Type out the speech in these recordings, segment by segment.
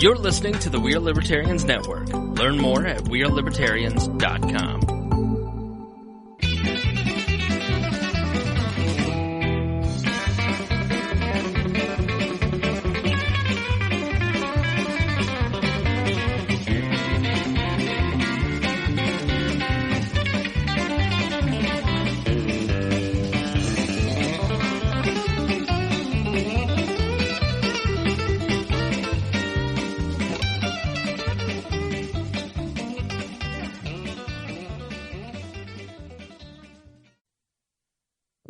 You're listening to the We Are Libertarians Network. Learn more at wearelibertarians.com.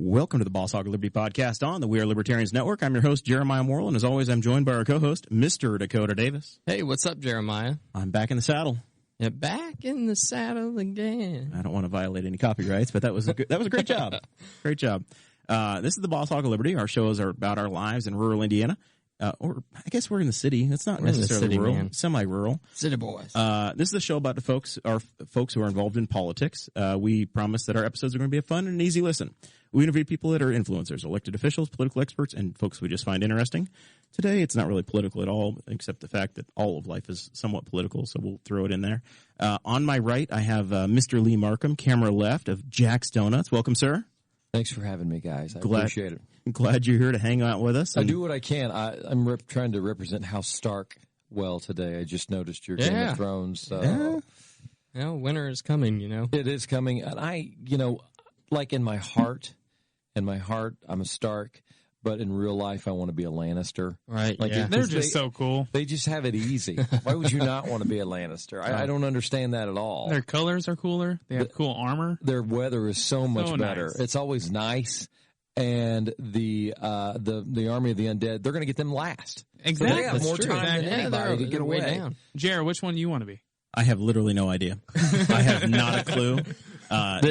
Welcome to the Boss Hog of Liberty podcast on the We Are Libertarians Network. I'm your host, Jeremiah Morrill, and as always, I'm joined by our co-host, Mr. Dakota Davis. Hey, what's up, Jeremiah? I'm back in the saddle. Yeah, back in the saddle again. I don't want to violate any copyrights, but that was a great job. Great job. This is the Boss Hog of Liberty. Our shows are about our lives in rural Indiana. Or I guess we're in the city. It's not necessarily city, rural, semi-rural. City boys. This is the show about the folks who are involved in politics. We promise that our episodes are going to be a fun and easy listen. We interview people that are influencers, elected officials, political experts, and folks we just find interesting. Today, it's not really political at all, except the fact that all of life is somewhat political, so we'll throw it in there. On my right, I have Mr. Lee Marcum, camera left of Jack's Donuts. Welcome, sir. Thanks for having me, guys. I appreciate it. Glad you're here to hang out with us. I do what I can. I'm trying to represent House Stark well today. I just noticed your Game of Thrones. So. Yeah, winter is coming, you know. It is coming. And like in my heart, I'm a Stark. But in real life, I want to be a Lannister. Right, like They're just so cool. They just have it easy. Why would you not want to be a Lannister? I don't understand that at all. Their colors are cooler. They have cool armor. Their weather is so much better. Nice. It's always nice. And the army of the undead, they're going to get them last. Exactly. So they have more time than anybody to get away. Down. Jared, which one do you want to be? I have literally no idea. I have not a clue. Have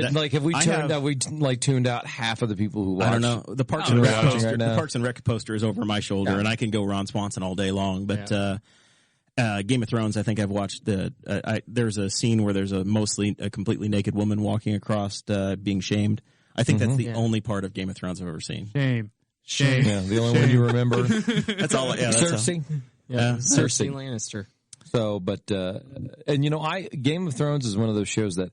we tuned out half of the people who watch? I don't know. The Parks and Rec poster is over my shoulder, and I can go Ron Swanson all day long. But Game of Thrones, I think I've watched there's a scene where there's a completely naked woman walking across being shamed. I think that's the only part of Game of Thrones I've ever seen. Shame. Yeah, the only one you remember. That's all. Yeah, that's Cersei. Cersei Lannister. So, but Game of Thrones is one of those shows that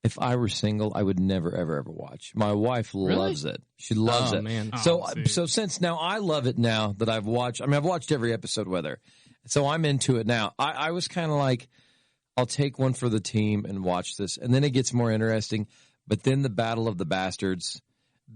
if I were single, I would never, ever, ever watch. My wife loves it. She loves it. Man. So since now I love it now that I've watched, I've watched every episode with her. So I'm into it now. I was kind of like, I'll take one for the team and watch this. And then it gets more interesting. But then the Battle of the Bastards,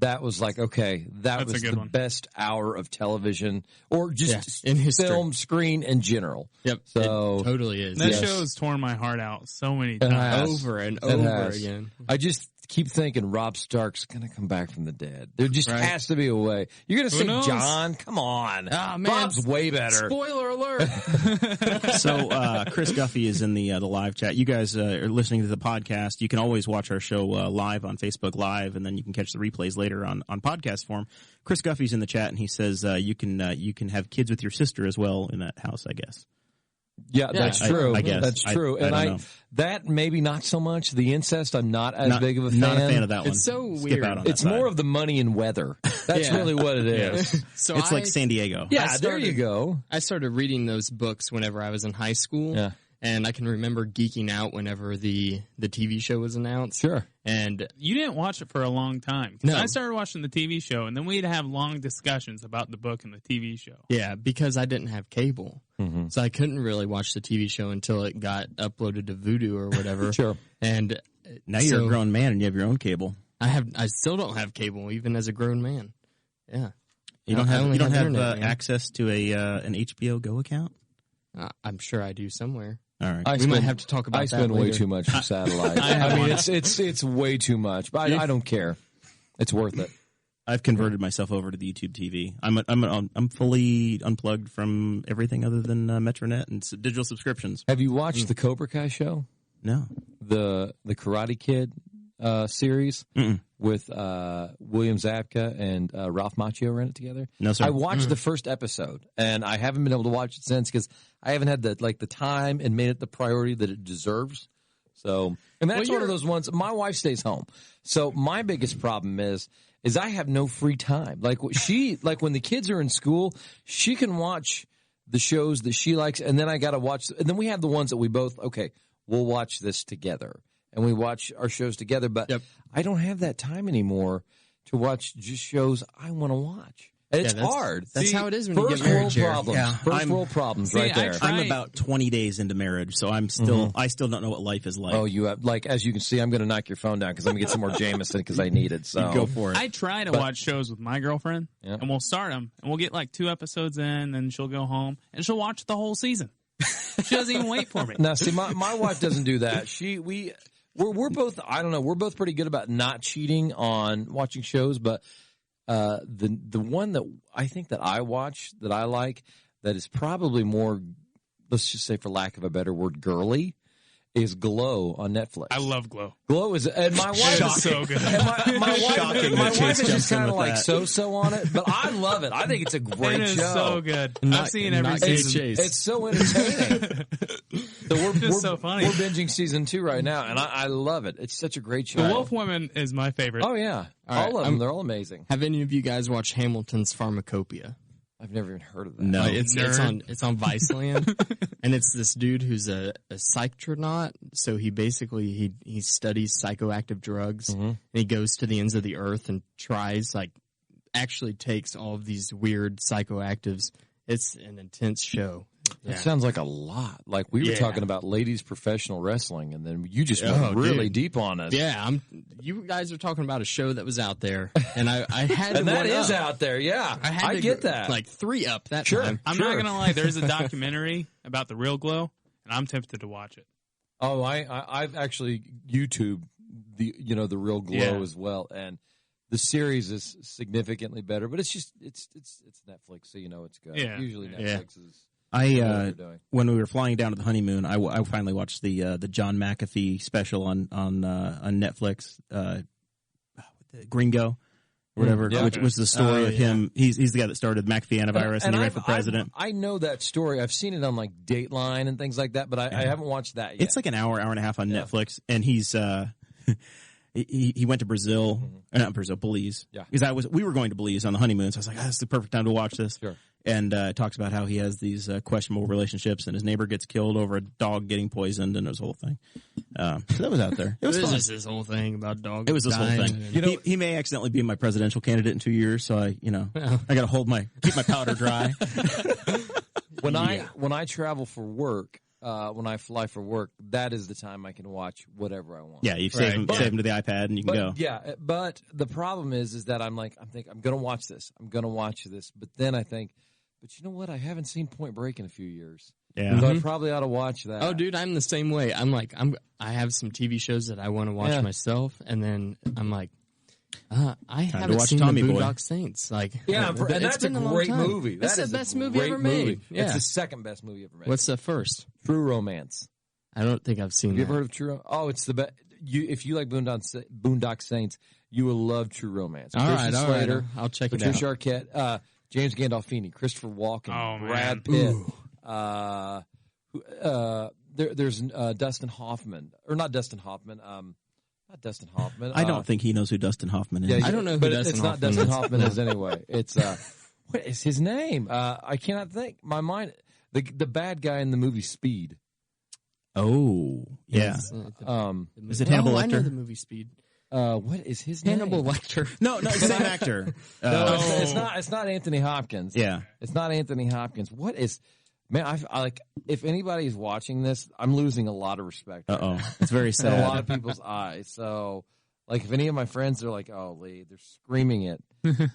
that was like, okay, that's was the best hour of television or just in film screen in general. Yep. So it totally is. That show has torn my heart out so many times. Over and over again. I just keep thinking Robb Stark's going to come back from the dead. There just has to be a way. You're going to say John? Come on. Ah, man. Rob's way better. Spoiler alert. So Chris Guffey is in the live chat. You guys are listening to the podcast. You can always watch our show live on Facebook Live, and then you can catch the replays later on podcast form. Chris Guffey's in the chat, and he says you can have kids with your sister as well in that house, I guess. Yeah, that's true. I guess. That's true. That maybe not so much. The incest, I'm not as big of a fan. Not a fan of that one. It's so weird. It's more of the money and weather. That's really what it is. So it's like San Diego. Yeah, there you go. I started reading those books whenever I was in high school. Yeah. And I can remember geeking out whenever the TV show was announced. Sure. And you didn't watch it for a long time. No. I started watching the TV show, and then we'd have long discussions about the book and the TV show. Yeah, because I didn't have cable. Mm-hmm. So I couldn't really watch the TV show until it got uploaded to Vudu or whatever. Sure. And now you're a grown man and you have your own cable. I still don't have cable, even as a grown man. Yeah. You don't have access to an HBO Go account? I'm sure I do somewhere. All right. We might have to talk about that. I spend way too much for satellite. I mean, it's way too much, but I don't care. It's worth it. I've converted myself over to the YouTube TV. I'm fully unplugged from everything other than Metronet and digital subscriptions. Have you watched the Cobra Kai show? No. The Karate Kid series with William Zabka and Ralph Macchio ran it together? No, sir. I watched the first episode, and I haven't been able to watch it since because I haven't had the time and made it the priority that it deserves. So, and that's one of those ones. My wife stays home, so my biggest problem is I have no free time. Like when the kids are in school, she can watch the shows that she likes, and then I got to watch. And then we have the ones that we both we'll watch this together, and we watch our shows together. But I don't have that time anymore to watch just shows I want to watch. And it's hard. That's how it is when you get married, Jared. First world problems right there. I'm about 20 days into marriage, so I'm still I still don't know what life is like. Oh, you have, as you can see, I'm going to knock your phone down because I'm going to get some more Jameson because I need it. So go for it. I try to watch shows with my girlfriend, and we'll start them, and we'll get like 2 episodes in, and she'll go home, and she'll watch the whole season. She doesn't even wait for me. Now, see, my wife doesn't do that. We're both, I don't know, we're both pretty good about not cheating on watching shows, but the one that I think that I watch that I like that is probably more, let's just say for lack of a better word, girly, is Glow on Netflix. I love Glow. Glow is, and my wife is so good. And my wife is just kind of like that. so on it, but I love it. I think it's a great It is show. so good. I've seen every season. It's so entertaining. we're so funny. We're binging season 2 right now, and I love it. It's such a great show. The Wolf Women is my favorite. Oh yeah, All all of them. They're all amazing. Have any of you guys watched Hamilton's Pharmacopoeia? I've never even heard of that. No. It's on Viceland, and it's this dude who's a psychonaut. So he basically he studies psychoactive drugs, and he goes to the ends of the earth and tries actually takes all of these weird psychoactives. It's an intense show. That sounds like a lot. Like we were talking about ladies professional wrestling, and then you just went really deep on it. Yeah, you guys are talking about a show that was out there, and I had to And that one is up. out there, yeah. I get that. Like 3 up that Sure. time. I'm not gonna lie. There's a documentary about the real Glow, and I'm tempted to watch it. Oh, I've actually YouTubed the real Glow as well, and the series is significantly better. But it's just it's Netflix, so it's good. Yeah. Usually Netflix is. When we were flying down to the honeymoon, I finally watched the John McAfee special on Netflix, Gringo, or whatever, which was the story of him. He's the guy that started McAfee antivirus and he ran for president. I know that story. I've seen it on like Dateline and things like that, but I haven't watched that yet. It's like an hour and a half on Netflix, and he's he went to Brazil, not Brazil, Belize. Yeah, because we were going to Belize on the honeymoon, so I was like, that's the perfect time to watch this. Sure. And talks about how he has these questionable relationships, and his neighbor gets killed over a dog getting poisoned, and it was a whole thing. So that was out there. It was fun. Just this whole thing about dogs. It was this whole dying. thing. He may accidentally be my presidential candidate in 2 years, so I got to keep my powder dry. When I travel for work, when I fly for work, that is the time I can watch whatever I want. Yeah, you save them to the iPad and you can go. Yeah, but the problem is that I'm thinking I'm going to watch this. I'm going to watch this, but then I think, but you know what? I haven't seen Point Break in a few years. Yeah, so I probably ought to watch that. Oh, dude, I'm the same way. I have some TV shows that I want to watch myself, and then I'm like, I haven't seen Tommy the Boy. Boondock Saints. That's a great movie. That's the best movie ever made. Yeah. It's the second best movie ever made. What's the first? True Romance. I don't think I've seen Have you that. ever heard of True Romance? Oh, it's the best. If you like Boondock Saints, you will love True Romance. All right, Slater, I'll check it Patricia out. Arquette, James Gandolfini, Christopher Walken, Brad Pitt. There's Dustin Hoffman, or not Dustin Hoffman. Not Dustin Hoffman. I don't think he knows who Dustin Hoffman is. Yeah, I don't know who but Dustin it's not Hoffman Dustin is. Hoffman is anyway. It's what is his name? I cannot think. My mind. The bad guy in the movie Speed. Oh, yeah. Is it Hannibal I know Lecter? the movie Speed. What is his name? Hannibal Lecter. No, it's the same actor. No, it's not. It's not Anthony Hopkins. Yeah. It's not Anthony Hopkins. What is? Man, I like. If anybody's watching this, I'm losing a lot of respect. Uh-oh. It's very in sad. a lot of people's eyes. So, like, if any of my friends are like, "Oh, Lee," they're screaming it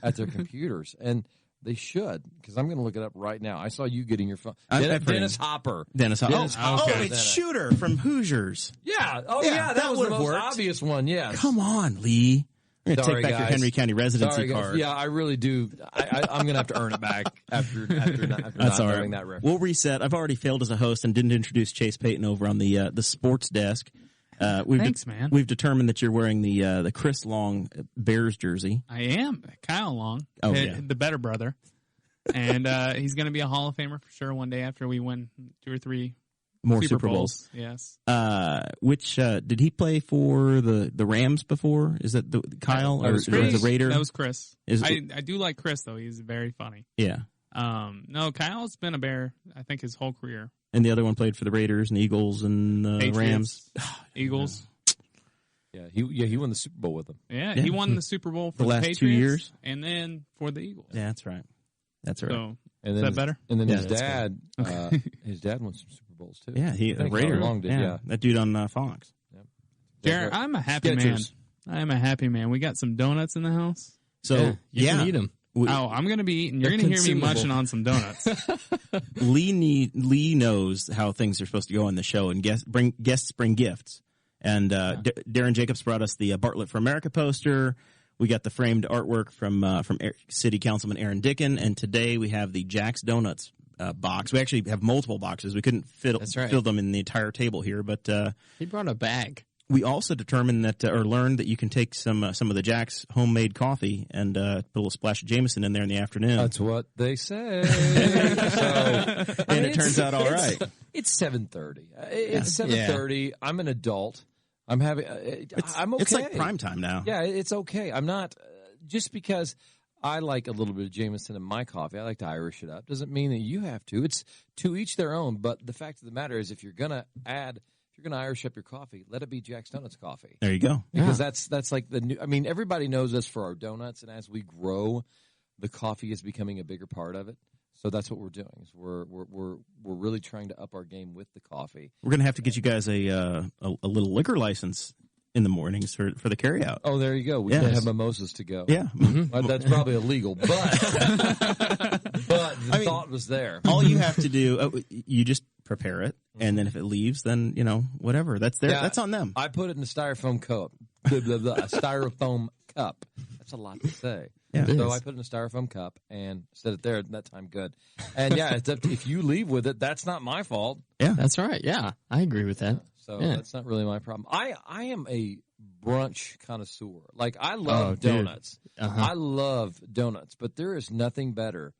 at their computers, and they should, because I'm going to look it up right now. I saw you getting your phone. Dennis Hopper. Dennis Hopper. Dennis Hopper. Oh, it's Shooter from Hoosiers. Yeah. Oh, yeah. That was the would've most worked. obvious one. Yes. Come on, Lee. You're going to Sorry, take back your guys. Henry County residency Sorry, guys. card. Yeah, I really do. I'm going to have to earn it back after That's not all right. knowing that reference. We'll reset. I've already failed as a host and didn't introduce Chase Payton over on the sports desk. Thanks, man. We've determined that you're wearing the Chris Long Bears jersey. I am. Kyle Long, Oh, yeah. the better brother. And he's going to be a Hall of Famer for sure one day after we win 2 or 3 More Super Bowls. Yes. Which did he play for the Rams before? Is that Kyle or That was the Raider? That was Chris. Is- I do like Chris, though. He's very funny. Yeah. No, Kyle's been a Bear, I think, his whole career. And the other one played for the Raiders and Eagles and Patriots, Rams. Eagles. Yeah, he won the Super Bowl with them. Yeah, he won the Super Bowl for the last Patriots 2 years, and then for the Eagles. Yeah, that's right. That's right. So, And is then that better? And then Yeah, his that's dad, his dad won some Super Bowls too. Yeah, I think Raider. Long did. Yeah. That dude on Fox. Jared, I'm a happy man. I am a happy man. We got some donuts in the house. So you can eat them. I'm going to be eating. You're going to hear me munching on some donuts. Lee knows how things are supposed to go on the show, and guests bring gifts. And Darren Jacobs brought us the Bartlett for America poster. We got the framed artwork from City Councilman Aaron Dickin, and today we have the Jack's Donuts box. We actually have multiple boxes. We couldn't fill them in the entire table here, but he brought a bag. We also determined that, or learned that you can take some of the Jack's homemade coffee and put a little splash of Jameson in there in the afternoon. That's what they say. It turns out all right. It's 7:30. It's 7:30. I'm an adult. I'm having. I'm okay. It's like prime time now. Yeah, it's okay. I'm not just because I like a little bit of Jameson in my coffee. I like to Irish it up. Doesn't mean that you have to. It's to each their own. But the fact of the matter is, if you're gonna Irish up your coffee, let it be Jack's Donuts coffee. There you go. Because that's like the new. I mean, everybody knows us for our donuts, and as we grow, the coffee is becoming a bigger part of it. So that's what we're doing. Is we're really trying to up our game with the coffee. We're gonna have to get you guys a little liquor license in the mornings for the carryout. Oh, there you go. We can have mimosas to go. Yeah, that's probably illegal, but the thought was there. All you have to do, you just prepare it, and then if it leaves, then whatever. That's there. That's on them. I put it in a styrofoam cup. A styrofoam cup. That's a lot to say. Yeah. So I put it in a styrofoam cup and set it there. That time, good. And it's up to, if you leave with it, that's not my fault. Yeah, that's right. Yeah, I agree with that. So that's not really my problem. I am a brunch connoisseur. Like, I love donuts. I love donuts, but there is nothing better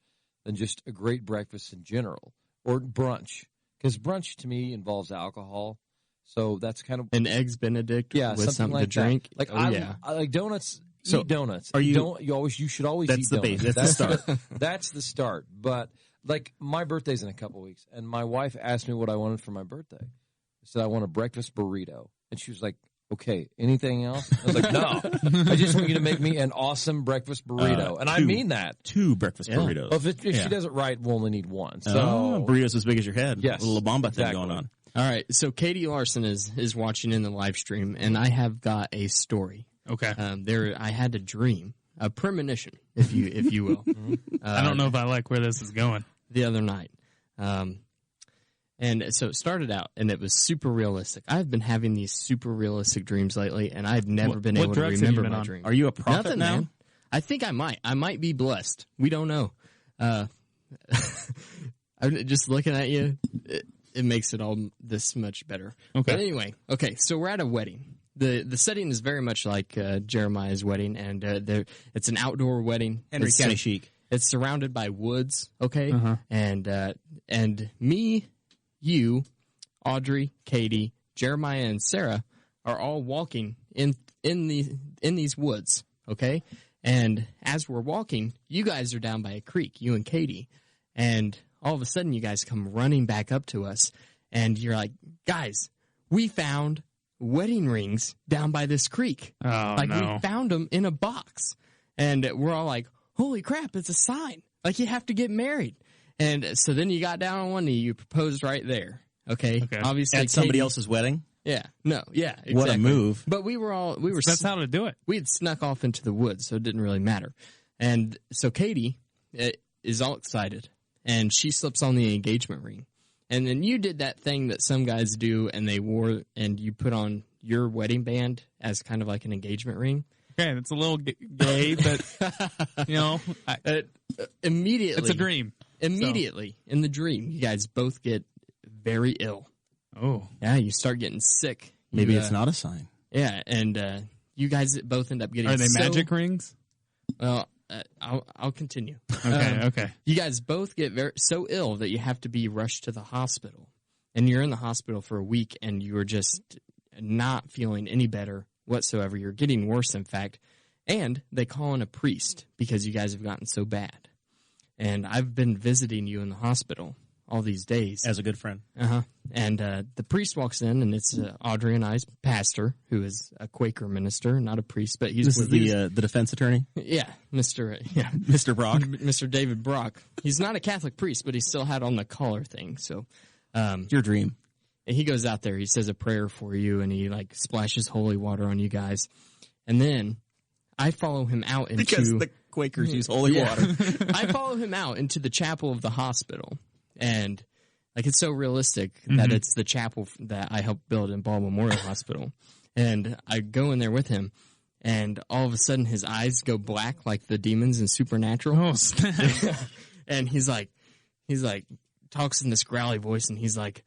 than just a great breakfast in general or brunch, because brunch to me involves alcohol. So that's kind of an eggs Benedict with something like to drink. Like I like donuts. So eat donuts. you should always that's eat the donuts. base. That's the start. That's the start. But like, my birthday's in a couple weeks, and my wife asked me what I wanted for my birthday. I said I want a breakfast burrito, and she was like, "Okay, anything else?" I was like, "No, I just want you to make me an awesome breakfast burrito," and I mean that. 2 breakfast burritos. Well, if she does it right, we'll only need 1. So burritos as big as your head. Yes, a little bomba thing going on. All right, so Katie Larson is watching in the live stream, and I have got a story. Okay. I had a dream, a premonition, if you will. I don't know if I like where this is going. The other night. And so it started out, and it was super realistic. I've been having these super realistic dreams lately, and I've never been able to remember my dream. Are you a prophet Nothing, now? Man. I think I might. I might be blessed. We don't know. I'm just looking at you. It makes it all this much better. Okay. But anyway, so we're at a wedding. The setting is very much like Jeremiah's wedding, and it's an outdoor wedding. Henry County chic. It's surrounded by woods, okay? And me, you, Audrey, Katie, Jeremiah, and Sarah are all walking in these woods, okay? And as we're walking, you guys are down by a creek, you and Katie, and all of a sudden you guys come running back up to us, and you're like, "Guys, we found wedding rings down by this creek. We found them in a box." And we're all like, "Holy crap, it's a sign. Like, you have to get married." And so then you got down on one knee, you proposed right there. Okay. Obviously at somebody else's wedding? Yeah. No. Yeah. Exactly. What a move. But that's how to do it. We had snuck off into the woods, so it didn't really matter. And so Katie is all excited, and she slips on the engagement ring. And then you did that thing that some guys do, and you put on your wedding band as kind of like an engagement ring. Okay, that's a little gay, but immediately, it's a dream. Immediately in the dream, you guys both get very ill. Oh, yeah, you start getting sick. Maybe it's not a sign. Yeah, and you guys both end up getting. Are they magic rings? Well, I'll continue. Okay. You guys both get so ill that you have to be rushed to the hospital, and you're in the hospital for a week, and you are just not feeling any better whatsoever. You're getting worse, in fact, and they call in a priest because you guys have gotten so bad. and I've been visiting you in the hospital all these days. As a good friend. Uh-huh. And the priest walks in, and it's Audrey and I's pastor, who is a Quaker minister, not a priest, but he's... This is the defense attorney? Yeah, Mr. Brock? Mr. David Brock. He's not a Catholic priest, but he still had on the collar thing, so... Your dream. And he goes out there, he says a prayer for you, and he, like, splashes holy water on you guys. And then I follow him out into... Because the Quakers use holy water. I follow him out into the chapel of the hospital. And, like, it's so realistic that it's the chapel that I helped build in Ball Memorial Hospital. And I go in there with him, and all of a sudden his eyes go black like the demons in Supernatural. Oh, snap. And he's like, talks in this growly voice, and he's like,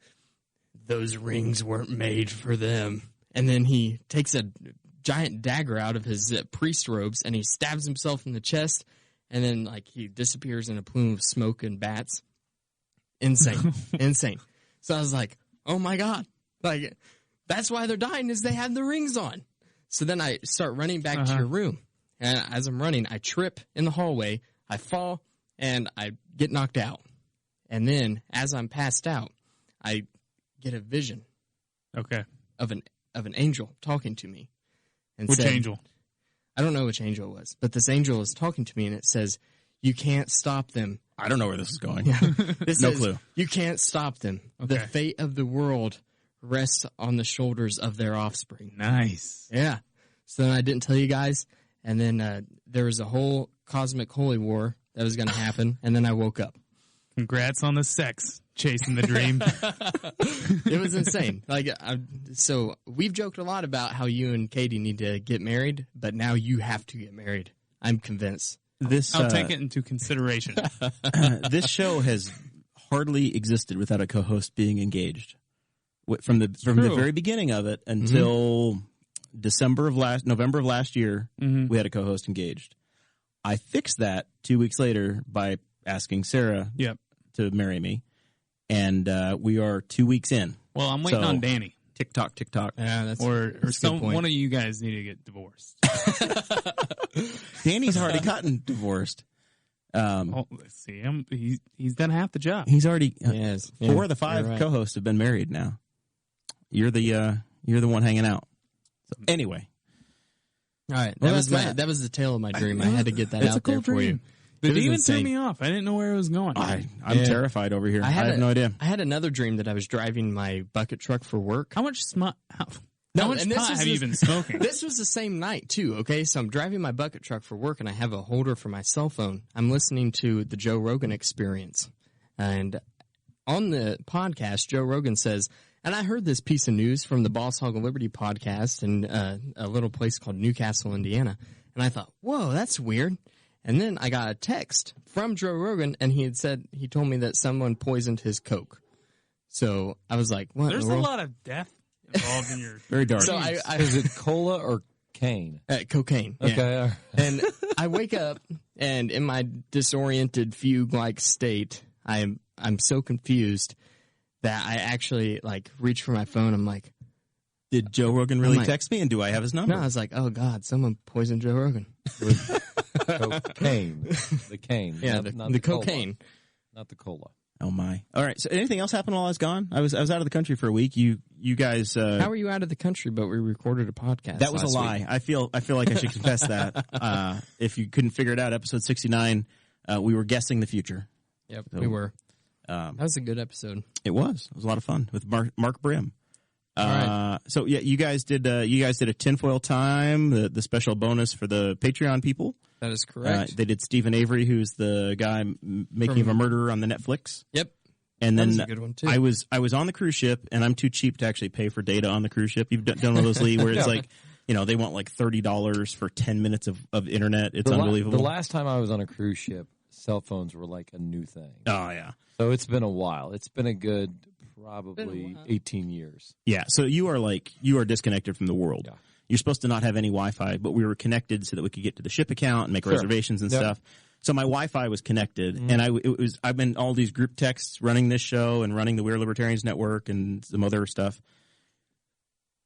those rings weren't made for them. And then he takes a giant dagger out of his priest robes, and he stabs himself in the chest, and then, like, he disappears in a plume of smoke and bats. Insane. Insane. So I was like, oh my God. Like, that's why they're dying, is they had the rings on. So then I start running back to your room. And as I'm running, I trip in the hallway, I fall, and I get knocked out. And then, as I'm passed out, I get a vision. Okay. Of an angel talking to me. And Which said, angel? I don't know which angel it was, but this angel is talking to me, and it says, you can't stop them. I don't know where this is going. No clue. You can't stop them. Okay. The fate of the world rests on the shoulders of their offspring. Nice. Yeah. So then I didn't tell you guys, and then there was a whole cosmic holy war that was going to happen, and then I woke up. Congrats on the sex, chasing the dream. It was insane. So we've joked a lot about how you and Katie need to get married, but now you have to get married. I'm convinced. I'll take it into consideration. This show has hardly existed without a co-host being engaged. From the very beginning of it until November of last year, we had a co-host engaged. I fixed that 2 weeks later by asking Sarah to marry me, and we are 2 weeks in. Well, I'm waiting on Danny. TikTok. Yeah, that's or a good point. One of you guys need to get divorced. Danny's already gotten divorced. Let's see him. He's done half the job. He's already Yes. 4 of the 5 co-hosts have been married now. You're the one hanging out. So anyway, all right. Well, That was the tale of my dream. I had to get that It's a out there cool for you. dream. The It was demon threw insane. me off. I didn't know where it was going. I'm terrified over here. I have no idea. I had another dream that I was driving my bucket truck for work. How much pot and this have was you just- been smoking? This was the same night, too, okay? So I'm driving my bucket truck for work, and I have a holder for my cell phone. I'm listening to the Joe Rogan Experience. And on the podcast, Joe Rogan says, and I heard this piece of news from the Boss Hog of Liberty podcast in a little place called Newcastle, Indiana. And I thought, whoa, that's weird. And then I got a text from Joe Rogan, and he told me that someone poisoned his Coke. So I was like, what? There's a lot of death involved in your... Very dark. So Is it cola or cane? cocaine. Yeah. Okay. All right. And I wake up, and in my disoriented fugue-like state, I'm so confused that I actually reach for my phone. I'm like, Did Joe Rogan really text me, and do I have his number? no, I was like, oh God, someone poisoned Joe Rogan. Cocaine. The cane. Yeah, not the cola. cocaine. Not the cola. Oh my! All right. So, anything else happened while I was gone? I was out of the country for a week. You guys. How were you out of the country? But we recorded a podcast. That was a last lie. week. I feel like I should confess that. If you couldn't figure it out, episode 69, we were guessing the future. Yep, So, we were. That was a good episode. It was. It was a lot of fun with Mark Brim. right. So yeah, you guys did a tinfoil time, the special bonus for the Patreon people. That is correct. They did Stephen Avery, who's the guy making of a murderer on the Netflix. Yep. And That then was a good one, too. I was on the cruise ship, and I'm too cheap to actually pay for data on the cruise ship. You've done one of those, Lee, where it's they want like $30 for 10 minutes of internet. It's unbelievable. The last time I was on a cruise ship, cell phones were like a new thing. Oh yeah. So it's been a while. It's been a good probably 18 years. Yeah. So you are disconnected from the world. Yeah. You're supposed to not have any Wi-Fi, but we were connected so that we could get to the ship account and make reservations and stuff. So my Wi-Fi was connected, and I've been all these group texts running this show and running the We Are Libertarians Network and some other stuff.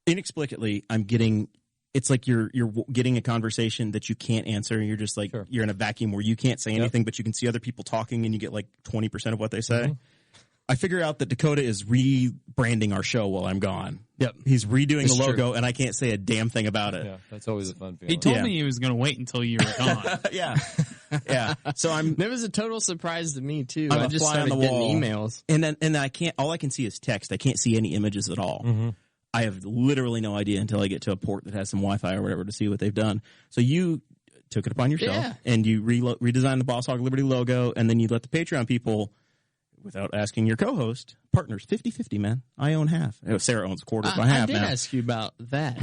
Inexplicably, I'm getting it's like you're getting a conversation that you can't answer, and you're just like you're in a vacuum where you can't say anything, but you can see other people talking, and you get like 20% of what they say. Mm-hmm. I figure out that Dakota is rebranding our show while I'm gone. Yep. He's redoing the logo, and I can't say a damn thing about it. Yeah, that's always a fun feeling. He told me he was going to wait until you were gone. Yeah. So That was a total surprise to me too. I'm I just started on the getting wall. emails, and I can't. All I can see is text. I can't see any images at all. Mm-hmm. I have literally no idea until I get to a port that has some Wi-Fi or whatever to see what they've done. So you took it upon yourself, and you redesigned the Boss Hog Liberty logo, and then you let the Patreon people, without asking your co-host, partners 50-50, man. I own half. Sarah owns a quarter by half. I did ask you about that,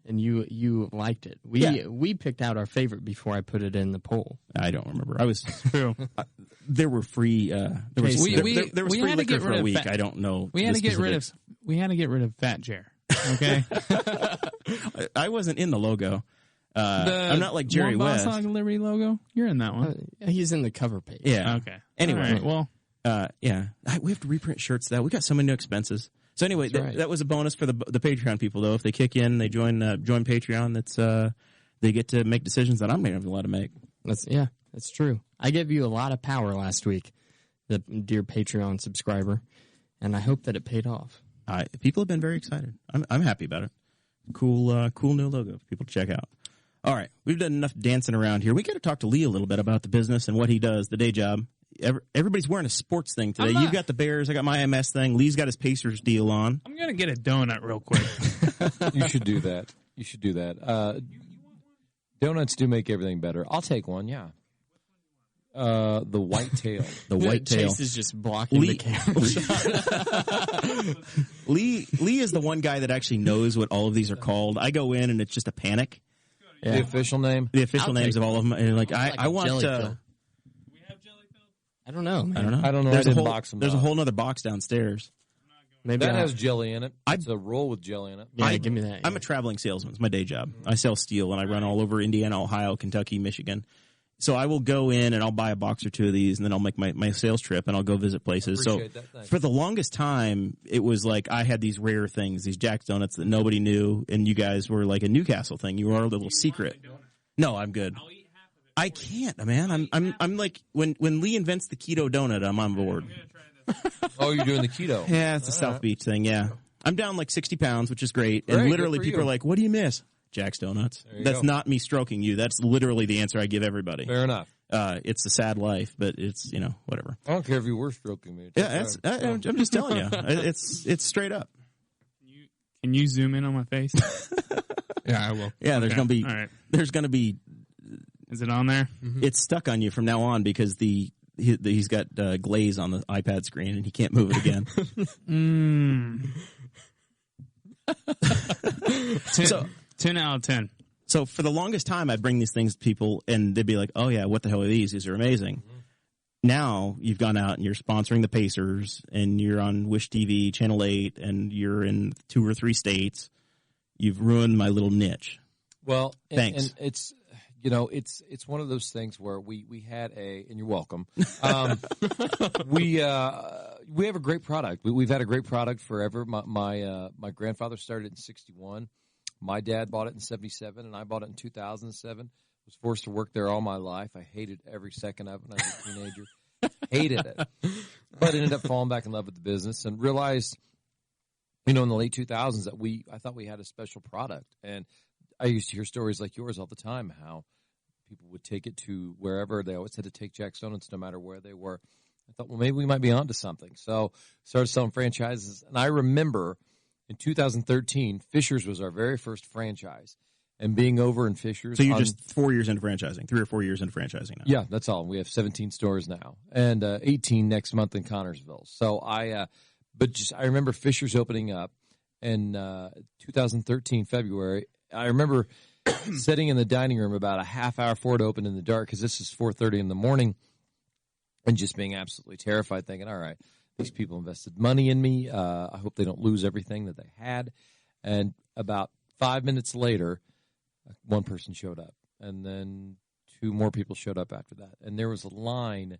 and you liked it. We picked out our favorite before I put it in the poll. I don't remember. I was true. There were free. There was free liquor for a week. I don't know. We had to get rid of Fat Jer. Okay. I wasn't in the logo. I'm not like Jerry West. Boss Hog Liberty logo. You're in that one. He's in the cover page. Yeah. Okay. Anyway, right, well. We have to reprint shirts. We got so many new expenses. So anyway, that was a bonus for the Patreon people, though. If they kick in, they join Patreon. That's they get to make decisions that I'm not even allowed to make. That's true. I gave you a lot of power last week, the dear Patreon subscriber, and I hope that it paid off. People have been very excited. I'm happy about it. Cool new logo for people to check out. All right, we've done enough dancing around here. We got to talk to Lee a little bit about the business and what he does, the day job. Everybody's wearing a sports thing today. You've got the Bears. I got my MS thing. Lee's got his Pacers deal on. I'm going to get a donut real quick. You should do that. Donuts do make everything better. I'll take one, yeah. The white tail. The white tail. Chase is just blocking the camera. Lee is the one guy that actually knows what all of these are called. I go in and it's just a panic. Yeah. The official name? The official names of all of them. And I want I don't know. I don't know. There's a whole other box downstairs. Maybe that has jelly in it. It's a roll with jelly in it. Yeah, give me that. I'm a traveling salesman. It's my day job. I sell steel, and I run all over Indiana, Ohio, Kentucky, Michigan. So I will go in, and I'll buy a box or two of these, and then I'll make my sales trip, and I'll go visit places. So for the longest time, it was like I had these rare things, these Jack's Donuts that nobody knew, and you guys were like a Newcastle thing. You were a little secret. No, I'm good. I can't, man. I'm like when Lee invents the keto donut, I'm on board. Oh, you're doing the keto? Yeah, it's a South Beach thing. Yeah, I'm down like 60 pounds, which is great. And literally, people are like, "What do you miss?" Jack's Donuts. That's not me stroking you. That's literally the answer I give everybody. Fair enough. It's a sad life, but it's whatever. I don't care if you were stroking me. I'm just telling you, it's straight up. Can you zoom in on my face? Yeah, I will. Yeah, there's gonna be. All right. There's gonna be. Is it on there? Mm-hmm. It's stuck on you from now on because he's got glaze on the iPad screen and he can't move it again. 10 out of 10. So for the longest time, I'd bring these things to people and they'd be like, "Oh yeah, what the hell are these? These are amazing." Mm-hmm. Now you've gone out and you're sponsoring the Pacers and you're on Wish TV, Channel 8, and you're in 2 or 3 states. You've ruined my little niche. Well, thanks. And it's. It's one of those things where we had and you're welcome. We have a great product. We've had a great product forever. My grandfather started in 1961. My dad bought it in 1977, and I bought it in 2007. Was forced to work there all my life. I hated every second of it when I was a teenager. Hated it, but ended up falling back in love with the business and realized, in the late 2000s that I thought we had a special product. And I used to hear stories like yours all the time, how people would take it to wherever. They always had to take Jack's Donuts no matter where they were. I thought, well, maybe we might be onto something. So started selling franchises. And I remember in 2013, Fisher's was our very first franchise. And being over in Fisher's. So you're just 4 years into franchising, 3 or 4 years into franchising now. Yeah, that's all. We have 17 stores now and 18 next month in Connorsville. So I remember Fisher's opening up in 2013, February. I remember sitting in the dining room about a half hour before it opened in the dark, because this is 4:30 in the morning, and just being absolutely terrified, thinking, all right, these people invested money in me. I hope they don't lose everything that they had. And about 5 minutes later, one person showed up, and then 2 more people showed up after that. And there was a line.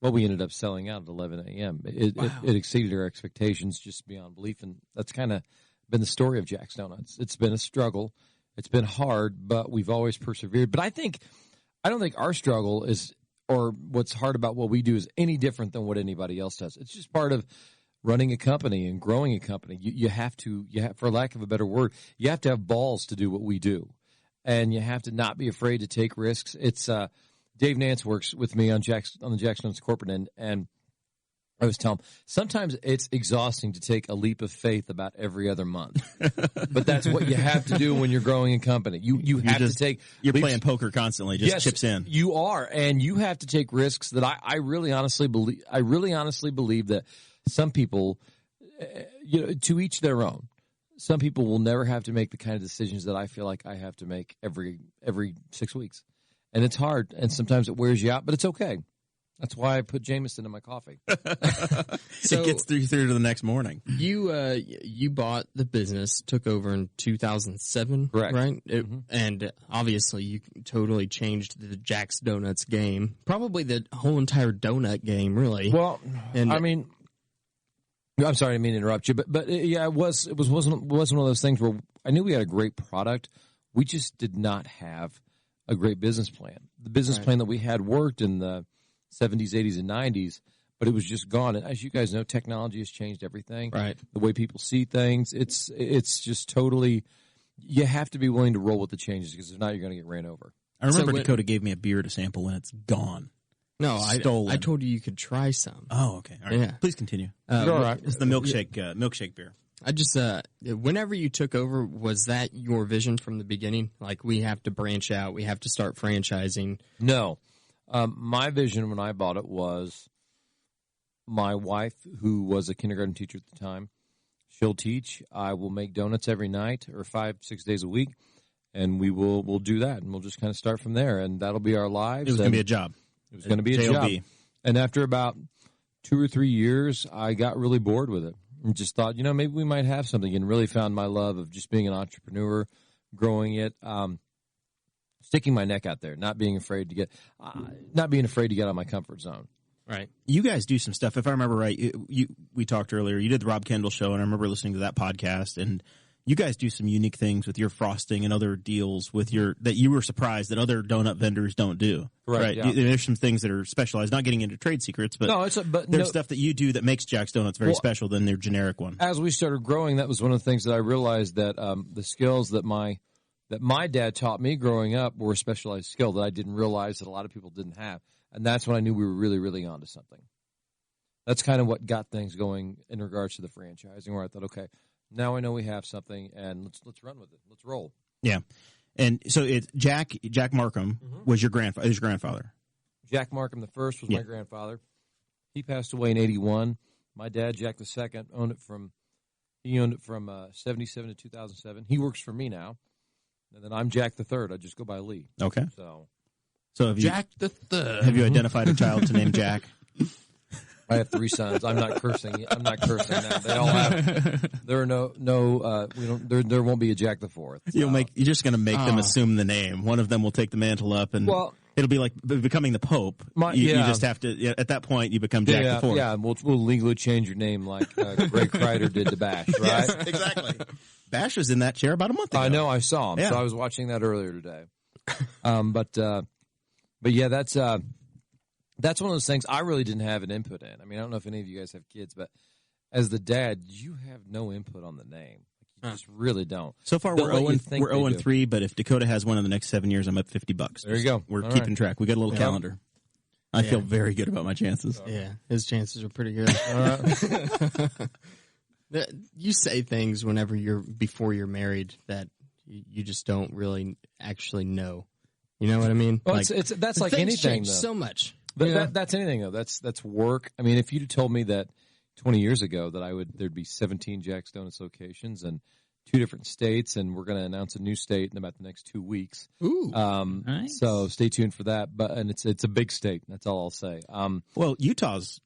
Well, we ended up selling out at 11 a.m. It exceeded our expectations just beyond belief, and that's kind of been the story of Jack's Donuts. It's been a struggle. It's been hard, but we've always persevered. But I don't think our struggle is, or what's hard about what we do is any different than what anybody else does. It's just part of running a company and growing a company. You have, for lack of a better word, you have to have balls to do what we do. And you have to not be afraid to take risks. It's Dave Nance works with me on the Jack's Donuts corporate end, and I was telling him, sometimes it's exhausting to take a leap of faith about every other month. But that's what you have to do when you're growing a company. You have to take You're playing poker constantly, just chips in. You are, and you have to take risks that I really honestly believe that some people, to each their own. Some people will never have to make the kind of decisions that I feel like I have to make every 6 weeks. And it's hard, and sometimes it wears you out, but it's okay. That's why I put Jameson in my coffee. So it gets through to the next morning. You bought the business, took over in 2007, correct? Right, and obviously you totally changed the Jack's Donuts game, probably the whole entire donut game, really. Well, I mean, I'm sorry, I didn't mean to interrupt you, but yeah, it wasn't one of those things where I knew we had a great product, we just did not have a great business plan. The business plan that we had worked in the 70s, 80s, and 90s, but it was just gone. And as you guys know, technology has changed everything. Right. The way people see things, it's just totally, you have to be willing to roll with the changes because if not, you're going to get ran over. I remember Dakota gave me a beer to sample and it's gone. No, I told you could try some. Oh, okay. All right. Yeah. Please continue. You're all right. It's the milkshake beer. I just, whenever you took over, was that your vision from the beginning? Like, we have to branch out, we have to start franchising? No. My vision when I bought it was my wife, who was a kindergarten teacher at the time, she'll teach. I will make donuts every night or 5-6 days a week, and we'll do that, and we'll just kind of start from there, and that'll be our lives. It was going to be a job. It was going to be a job. And after about 2 or 3 years, I got really bored with it and just thought, maybe we might have something, and really found my love of just being an entrepreneur, growing it. Sticking my neck out there, not being afraid to get out of my comfort zone. Right. You guys do some stuff. If I remember right, we talked earlier. You did the Rob Kendall show, and I remember listening to that podcast. And you guys do some unique things with your frosting and other deals with that you were surprised that other donut vendors don't do. Right. Yeah. There's some things that are specialized. Not getting into trade secrets, but there's stuff that you do that makes Jack's Donuts very special than their generic one. As we started growing, that was one of the things that I realized that the skills that my dad taught me growing up were a specialized skill that I didn't realize that a lot of people didn't have. And that's when I knew we were really, really onto something. That's kind of what got things going in regards to the franchising, where I thought, okay, now I know we have something, and let's run with it. Let's roll. Yeah. And so it's Jack Marcum was your grandfather. Jack Marcum the first was my grandfather. He passed away in 1981. My dad, Jack the second, owned it from 1977 to 2007. He works for me now. And then I'm Jack the Third. I just go by Lee. Okay. So have Jack the Third. Have you identified a child to name Jack? I have 3 sons. I'm not cursing. Now. They all have. There are no. We don't. There won't be a Jack the Fourth. You're just going to make them assume the name. One of them will take the mantle up, and it'll be like becoming the Pope. You just have to. At that point, you become Jack the Fourth. Yeah, we'll legally change your name like Greg Kreider did to Bash, right? Yes, exactly. Bash was in that chair about a month ago. I know. I saw him. Yeah. So I was watching that earlier today. But yeah, that's one of those things I really didn't have an input in. I mean, I don't know if any of you guys have kids, but as the dad, you have no input on the name. You just really don't. So far, we're 0-3, but if Dakota has one in the next 7 years, I'm up $50. There you go. We're keeping track. We got a little calendar. I feel very good about my chances. Yeah, his chances are pretty good. All right. You say things before you're married that you just don't really actually know. You know what I mean? Well, that's like anything, though. So much. But that's anything, though. That's work. I mean, if you'd told me that 20 years ago that there'd be 17 Jack's Donuts locations and 2 different states, and we're going to announce a new state in about the next 2 weeks. Ooh, nice. So stay tuned for that. And it's a big state. That's all I'll say. Well, Utah's,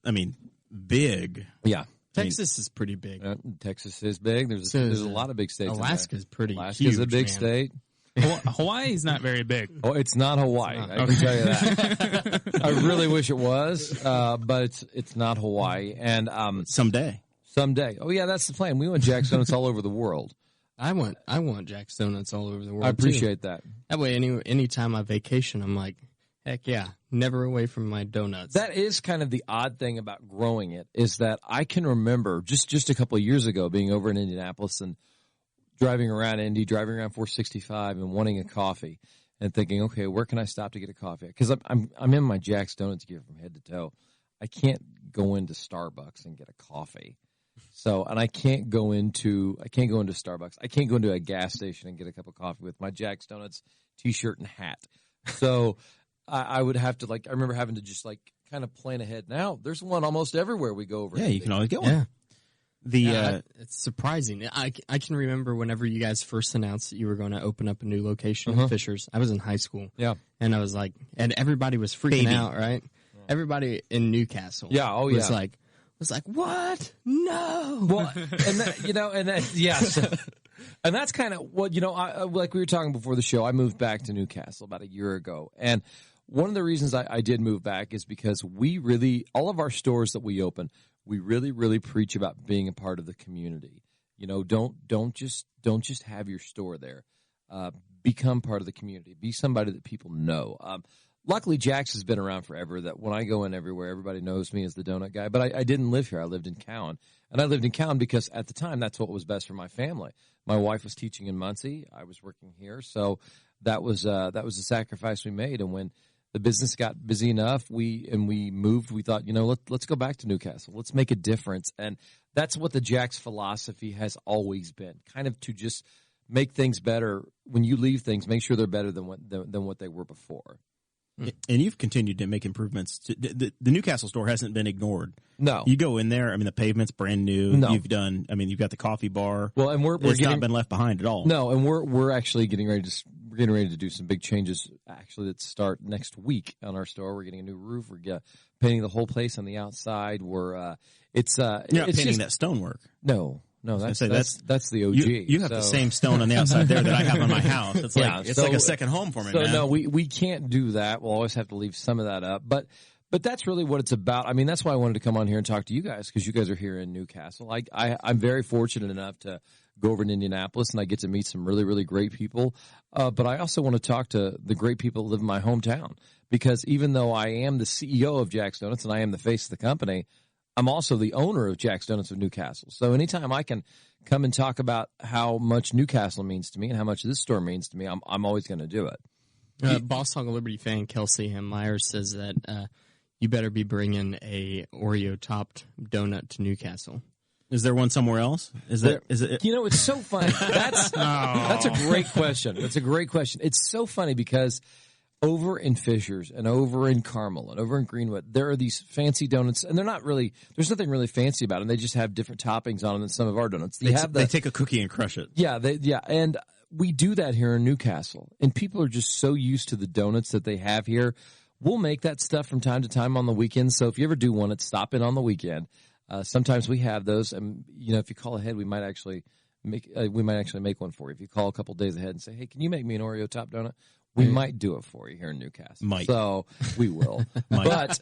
big. Yeah. Texas is pretty big. Texas is big. There's a lot of big states. Alaska's pretty huge. Alaska's a big state. Hawaii's not very big. Oh, it's not Hawaii. I can tell you that. I really wish it was, but it's not Hawaii. And someday. Oh yeah, that's the plan. We want Jack's Donuts all over the world. I want Jack's Donuts all over the world. I appreciate that. That way, anytime I vacation, I'm like, heck yeah, never away from my donuts. That is kind of the odd thing about growing it, is that I can remember just a couple of years ago being over in Indianapolis and driving around Indy, driving around 465 and wanting a coffee and thinking, okay, where can I stop to get a coffee? Because I'm in my Jack's Donuts gear from head to toe. I can't go into Starbucks and get a coffee. So, and I can't go into Starbucks. I can't go into a gas station and get a cup of coffee with my Jack's Donuts T-shirt and hat. So I would have to, I remember having to just kind of plan ahead. Now there's one almost everywhere we go over. Yeah, you can always get one. Yeah. It's surprising. I can remember whenever you guys first announced that you were going to open up a new location at Fisher's. I was in high school. Yeah. And I was like, and everybody was freaking out, right? Everybody in Newcastle. Yeah. Oh, was yeah. Was like, what? No. Well, yes. And that's kind of what, like we were talking before the show, I moved back to Newcastle about a year ago. And one of the reasons I did move back is because all of our stores that we open, we really, really preach about being a part of the community. Don't just have your store there. Become part of the community. Be somebody that people know. Luckily, Jack's has been around forever, that when I go in everywhere, everybody knows me as the donut guy. But I didn't live here. I lived in Cowan. And I lived in Cowan because at the time, that's what was best for my family. My wife was teaching in Muncie. I was working here. So that was a sacrifice we made. And when the business got busy enough, we moved, we thought, let's go back to Newcastle. Let's make a difference. And that's what the Jack's philosophy has always been, kind of to just make things better. When you leave things, make sure they're better than what they were before. And you've continued to make improvements. The Newcastle store hasn't been ignored. No. You go in there, the pavement's brand new. No. You've got the coffee bar. Well, and it's not been left behind at all. No, and we're actually getting ready to do some big changes actually that start next week on our store. We're getting a new roof. We're painting the whole place on the outside. You're not painting that stonework. No, that's the OG. You have the same stone on the outside there that I have on my house. It's like a second home for me. So man. no, we can't do that. We'll always have to leave some of that up. But that's really what it's about. That's why I wanted to come on here and talk to you guys, because you guys are here in Newcastle. I'm very fortunate enough to go over to Indianapolis, and I get to meet some really, really great people. But I also want to talk to the great people that live in my hometown, because even though I am the CEO of Jack's Donuts and I am the face of the company, I'm also the owner of Jack's Donuts of Newcastle. So anytime I can come and talk about how much Newcastle means to me and how much this store means to me, I'm always going to do it. Boss Hog of Liberty fan Kelsey M. Myers says that you better be bringing a Oreo-topped donut to Newcastle. Is there one somewhere else? Is it? It's so funny. That's a great question. That's a great question. It's so funny because over in Fisher's and over in Carmel and over in Greenwood, there are these fancy donuts, and there's nothing really fancy about them. They just have different toppings on them than some of our donuts. They take a cookie and crush it. Yeah, and we do that here in Newcastle, and people are just so used to the donuts that they have here. We'll make that stuff from time to time on the weekends, so if you ever do want it, stop in on the weekend. Sometimes we have those, and if you call ahead, we might actually make one for you. If you call a couple days ahead and say, "Hey, can you make me an Oreo top donut?" We might do it for you here in Newcastle. So we will. But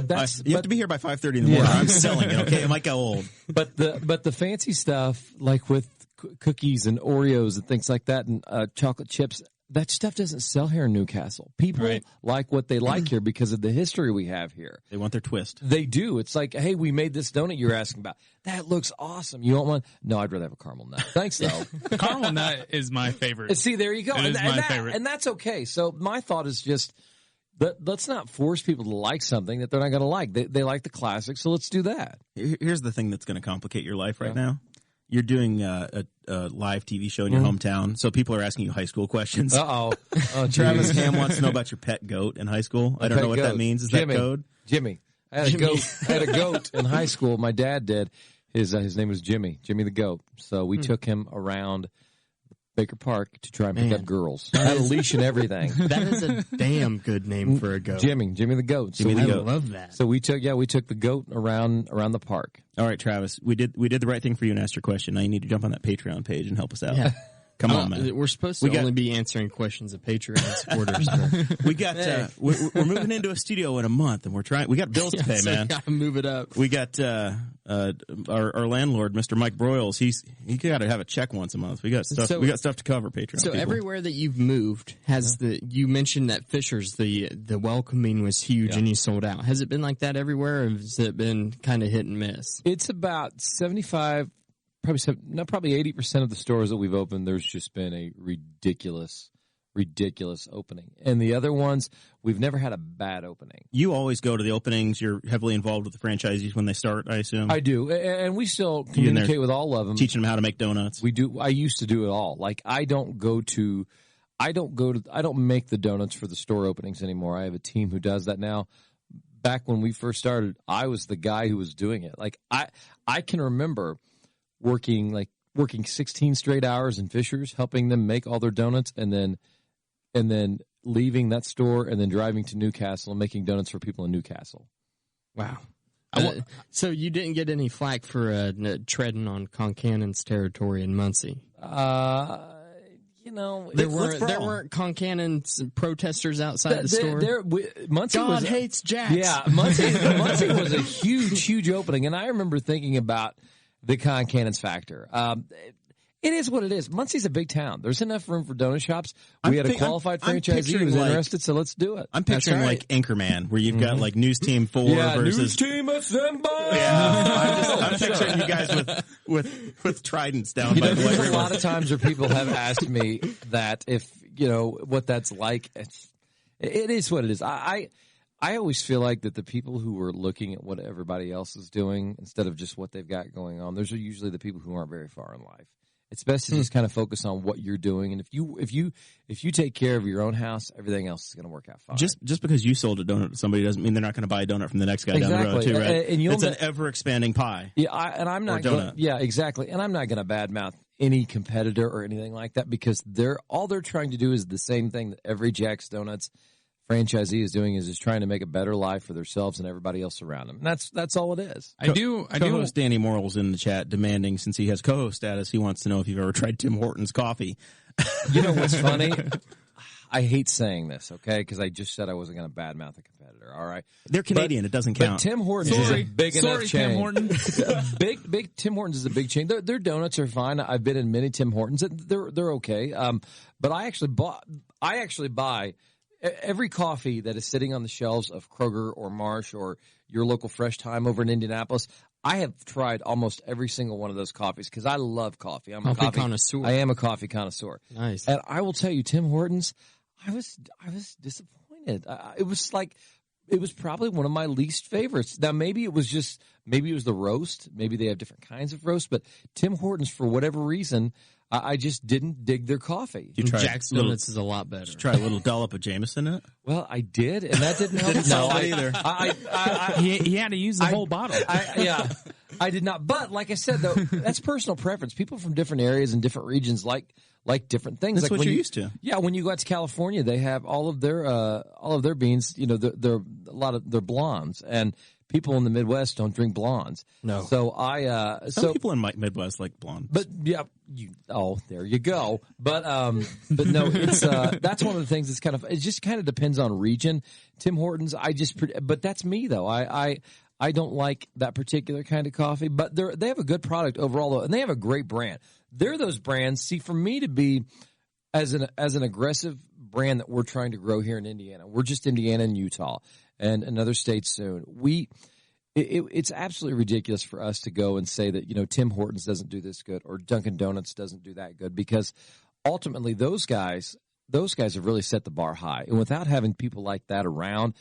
that's you have to be here by 5:30 in the morning. I'm selling it. Okay, it might go old. But the fancy stuff, like with cookies and Oreos and things like that, and chocolate chips, that stuff doesn't sell here in Newcastle. People like what they like here because of the history we have here. They want their twist. They do. It's like, hey, we made this donut you're asking about. That looks awesome. You want one? No, I'd rather have a caramel nut. Thanks, though. Caramel nut is my favorite. See, there you go. It is my favorite. And that's okay. So my thought is just, let's not force people to like something that they're not going to like. They like the classic, so let's do that. Here's the thing that's going to complicate your life right now. You're doing a live TV show in your hometown, so people are asking you high school questions. Oh, Travis Ham wants to know about your pet goat in high school. I don't know what that means. Is Jimmy, that code? Jimmy. I had a goat in high school. My dad did. His name was Jimmy the goat. So we took him around Baker Park to try and pick up girls. I had a leash and everything. That is a damn good name for a goat. Jimmy the goat. I love that. So we took the goat around the park. All right, Travis, we did the right thing for you and asked your question. Now you need to jump on that Patreon page and help us out. Yeah. Come on, man. We're supposed to only be answering questions of Patreon supporters. But We got we're moving into a studio in a month, and we got bills to pay, so man. gotta move it up. We got our landlord, Mr. Mike Broyles. He got to have a check once a month. We got stuff. We got stuff to cover. Patreon. So people. everywhere that you've moved has you mentioned that Fisher's the welcoming was huge and you sold out. Has it been like that everywhere, or has it been kind of hit and miss? It's about 75. Probably 80% of the stores that we've opened, there's just been a ridiculous opening. And the other ones, we've never had a bad opening. You always go to the openings. You're heavily involved with the franchisees when they start, I assume. I do. And we still communicate with all of them. Teaching them how to make donuts. We do. I used to do it all. Like, I don't make the donuts for the store openings anymore. I have a team who does that now. Back when we first started, I was the guy who was doing it. Like, I can remember working 16 straight hours in Fisher's, helping them make all their donuts, and then leaving that store and then driving to Newcastle and making donuts for people in Newcastle. Wow. So you didn't get any flack for treading on Concannon's territory in Muncie? There weren't Concannon protesters outside the store. Muncie God hates Jacks. Yeah, Muncie was a huge opening, and I remember thinking about the Concannon's factor. It is what it is. Muncie's a big town. There's enough room for donut shops. We had a qualified franchisee who was interested, so let's do it. I'm picturing like Anchorman, where you've got like News Team 4 versus News Team Assemble. Yeah, I'm picturing you guys with tridents down by the There's a lot of times where people have asked me that if what that's like. It is what it is. I always feel like that the people who are looking at what everybody else is doing instead of just what they've got going on, those are usually the people who aren't very far in life. It's best to just kind of focus on what you're doing, and if you take care of your own house, everything else is going to work out fine. Just because you sold a donut to somebody doesn't mean they're not going to buy a donut from the next guy down the road too, right? And it's an ever expanding pie. Yeah, I'm not. Exactly. And I'm not going to badmouth any competitor or anything like that because all they're trying to do is the same thing that every Jack's Donuts franchisee is doing is trying to make a better life for themselves and everybody else around them. And that's all it is. Co-host Danny Morrell's in the chat demanding, since he has co-host status, he wants to know if you've ever tried Tim Hortons coffee. You know what's funny? I hate saying this, okay, because I just said I wasn't going to badmouth a competitor, all right? They're Canadian. It doesn't count. But Tim Hortons is a big enough chain. Tim Hortons. big Tim Hortons is a big chain. Their donuts are fine. I've been in many Tim Hortons. They're okay. But I actually buy every coffee that is sitting on the shelves of Kroger or Marsh or your local Fresh Time over in Indianapolis. I have tried almost every single one of those coffees because I love coffee. I'm a coffee connoisseur. I am a coffee connoisseur. Nice. And I will tell you, Tim Hortons, I was disappointed. It was probably one of my least favorites. Now maybe it was the roast. Maybe they have different kinds of roast. But Tim Hortons, for whatever reason, I just didn't dig their coffee. Jack's Donuts is a lot better. Did you try a little dollop of Jameson in it? Well, I did, and that didn't help. either. He had to use the whole bottle. I did not. But like I said, though, that's personal preference. People from different areas and different regions like different things. That's like what you're used to. Yeah, when you go out to California, they have all of their beans. They're they're blondes, and people in the Midwest don't drink blondes. No. So some people in Midwest like blondes. But yeah, there you go. But no, it's that's one of the things that's it just kind of depends on region. Tim Hortons, but that's me though. I don't like that particular kind of coffee, but they have a good product overall though, and they have a great brand. They're those brands. See, for me to be as an aggressive brand that we're trying to grow here in Indiana, we're just Indiana and Utah and another state soon. It's absolutely ridiculous for us to go and say that Tim Hortons doesn't do this good or Dunkin' Donuts doesn't do that good, because ultimately those guys have really set the bar high, and without having people like that around,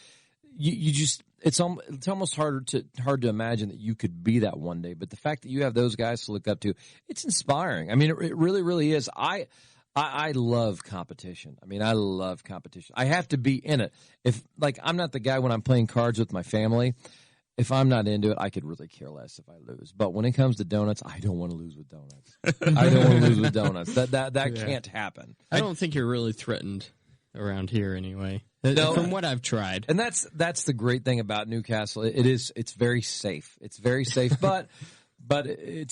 you just it's almost hard to imagine that you could be that one day. But the fact that you have those guys to look up to, it's inspiring. I mean, it really, really is. I love competition. I mean, I love competition. I have to be in it. I'm not the guy when I'm playing cards with my family. If I'm not into it, I could really care less if I lose. But when it comes to donuts, I don't want to lose with donuts. I don't want to lose with donuts. That can't happen. I don't think you're really threatened around here anyway. No, from what I've tried. And that's the great thing about Newcastle. It's very safe. It's very safe. But But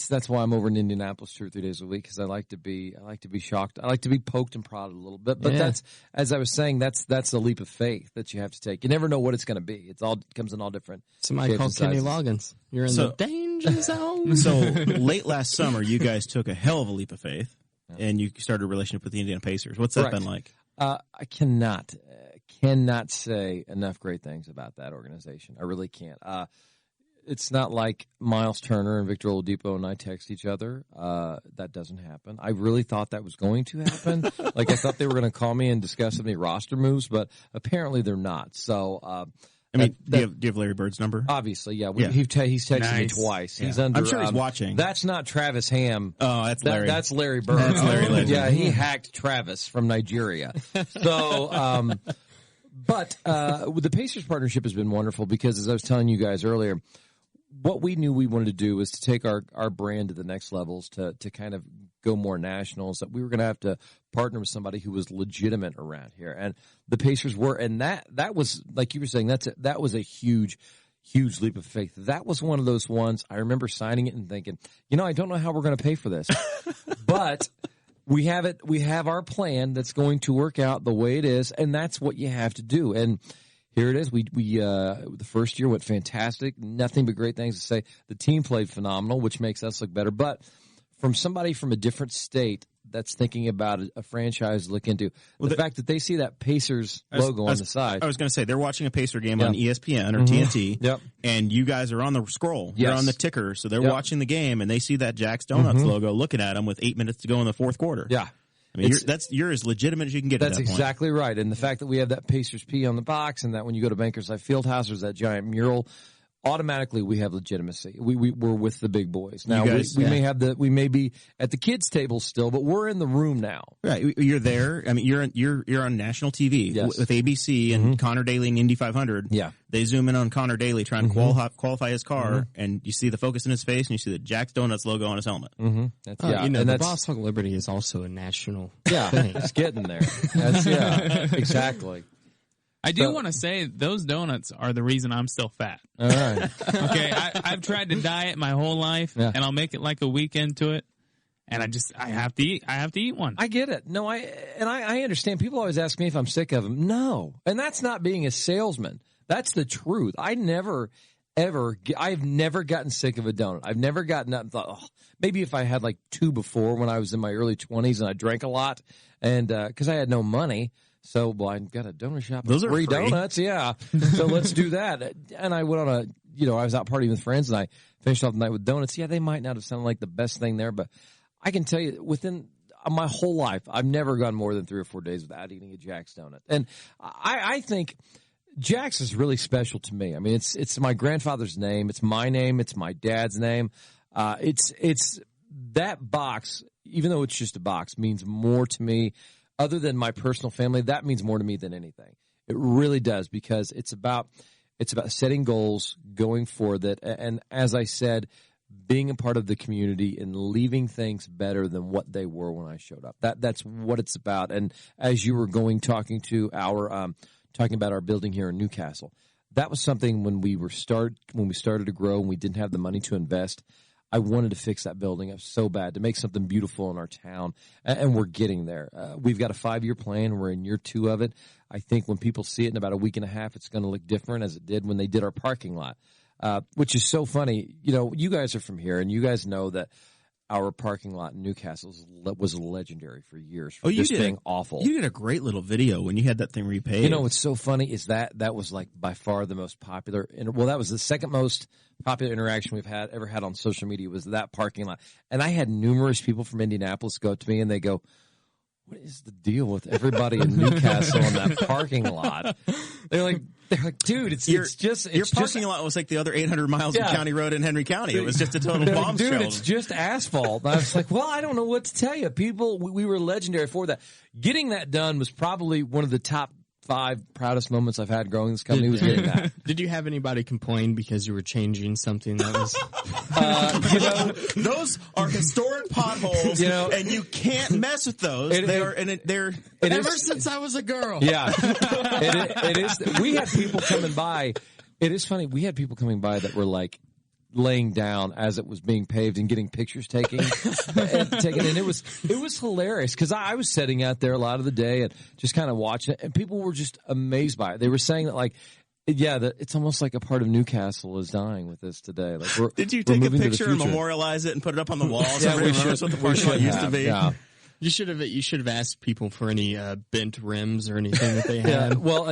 that's why I'm over in Indianapolis 2 or 3 days a week, because I like to be shocked. I like to be poked and prodded a little bit. But that's, as I was saying, that's a leap of faith that you have to take. You never know what it's going to be. It comes in all different. Somebody called Kenny Loggins. You're in the danger zone. So late last summer, you guys took a hell of a leap of faith, and you started a relationship with the Indiana Pacers. What's that been like? I cannot say enough great things about that organization. I really can't. It's not like Miles Turner and Victor Oladipo and I text each other. That doesn't happen. I really thought that was going to happen. Like, I thought they were going to call me and discuss any roster moves, but apparently they're not. So, do you have Larry Bird's number? Obviously, yeah. He's texted me twice. Yeah. He's under. I'm sure he's watching. That's not Travis Ham. Oh, that's Larry. That's Larry Bird. That's Larry Legend. Yeah, he hacked Travis from Nigeria. So, but the Pacers partnership has been wonderful because, as I was telling you guys earlier, what we knew we wanted to do was to take our brand to the next levels, to kind of go more national, so that we were going to have to partner with somebody who was legitimate around here. And the Pacers were, and that was, like you were saying, that was a huge leap of faith. That was one of those ones I remember signing it and thinking, I don't know how we're going to pay for this, but we have it. We have our plan that's going to work out the way it is, and that's what you have to do. And here it is. We the first year went fantastic. Nothing but great things to say. The team played phenomenal, which makes us look better. But from somebody from a different state that's thinking about a franchise to look into, the fact that they see that Pacers logo on the side. I was going to say, they're watching a Pacer game on ESPN or TNT, and you guys are on the scroll. You're on the ticker, so they're watching the game, and they see that Jack's Donuts logo looking at them with 8 minutes to go in the fourth quarter. Yeah. I mean, you're as legitimate as you can get. That's at that exactly right. And the fact that we have that Pacers P on the box, and that when you go to Bankers Life Fieldhouse, there's that giant mural, automatically we have legitimacy. We're with the big boys now. We may be at the kids' table still, but we're in the room now. Right, you're there. I mean, you're on national TV with ABC and Connor Daly and Indy 500. Yeah, they zoom in on Connor Daly trying to qualify his car, and you see the focus in his face, and you see the Jack's Donuts logo on his helmet. The Boss Hog Liberty is also a national thing. It's getting there. Exactly. I do want to say those donuts are the reason I'm still fat. All right. Okay, I've tried to diet my whole life, and I'll make it like a weekend to it, and I have to eat one. I get it. No, I understand. People always ask me if I'm sick of them. No, and that's not being a salesman. That's the truth. I've never gotten sick of a donut. I've never gotten up and thought, maybe if I had like two before when I was in my early 20s and I drank a lot, and because I had no money. So, I got a donut shop with free donuts. Yeah. So let's do that. And I went on I was out partying with friends, and I finished off the night with donuts. Yeah, they might not have sounded like the best thing there, but I can tell you within my whole life, I've never gone more than 3 or 4 days without eating a Jack's donut. And I think Jack's is really special to me. I mean, it's my grandfather's name. It's my name. It's my dad's name. It's that box, even though it's just a box, means more to me. Other than my personal family, that means more to me than anything. It really does, because it's about setting goals, going for that, and as I said, being a part of the community and leaving things better than what they were when I showed up. That's what it's about. And as you were talking about our building here in Newcastle, that was something when we started to grow and we didn't have the money to invest. I wanted to fix that building up so bad, to make something beautiful in our town, and we're getting there. We've got a 5-year plan. We're in year 2 of it. I think when people see it in about a week and a half, it's going to look different, as it did when they did our parking lot, which is so funny. You guys are from here, and you guys know that our parking lot in Newcastle was legendary for years for just being awful. You did a great little video when you had that thing repaved. What's so funny is that was like by far the most popular. That was the second most popular interaction we've ever had on social media, was that parking lot. And I had numerous people from Indianapolis go up to me and they go, "What is the deal with everybody in Newcastle on that parking lot?" They're like, dude, it's just your parking lot was like the other 800 miles of county road in Henry County. It was just a total bombshell. Dude, it's just asphalt. And I was like, well, I don't know what to tell you. People, we were legendary for that. Getting that done was probably one of the top 5 proudest moments I've had growing this company. Was getting that. Did you have anybody complain because you were changing something that was? Those are historic potholes, and you can't mess with those. They're ever since I was a girl. Yeah, it is. We had people coming by. It is funny. We had people coming by that were like laying down as it was being paved and getting pictures taken. And it was hilarious because I was sitting out there a lot of the day and just kind of watching it, and people were just amazed by it. They were saying that, like, yeah, it's almost like a part of Newcastle is dying with this today. Like, did you take a picture and memorialize it and put it up on the wall? Yeah, we should. What the parking lot used to be. Yeah. You should have asked people for any bent rims or anything that they had. Yeah, well,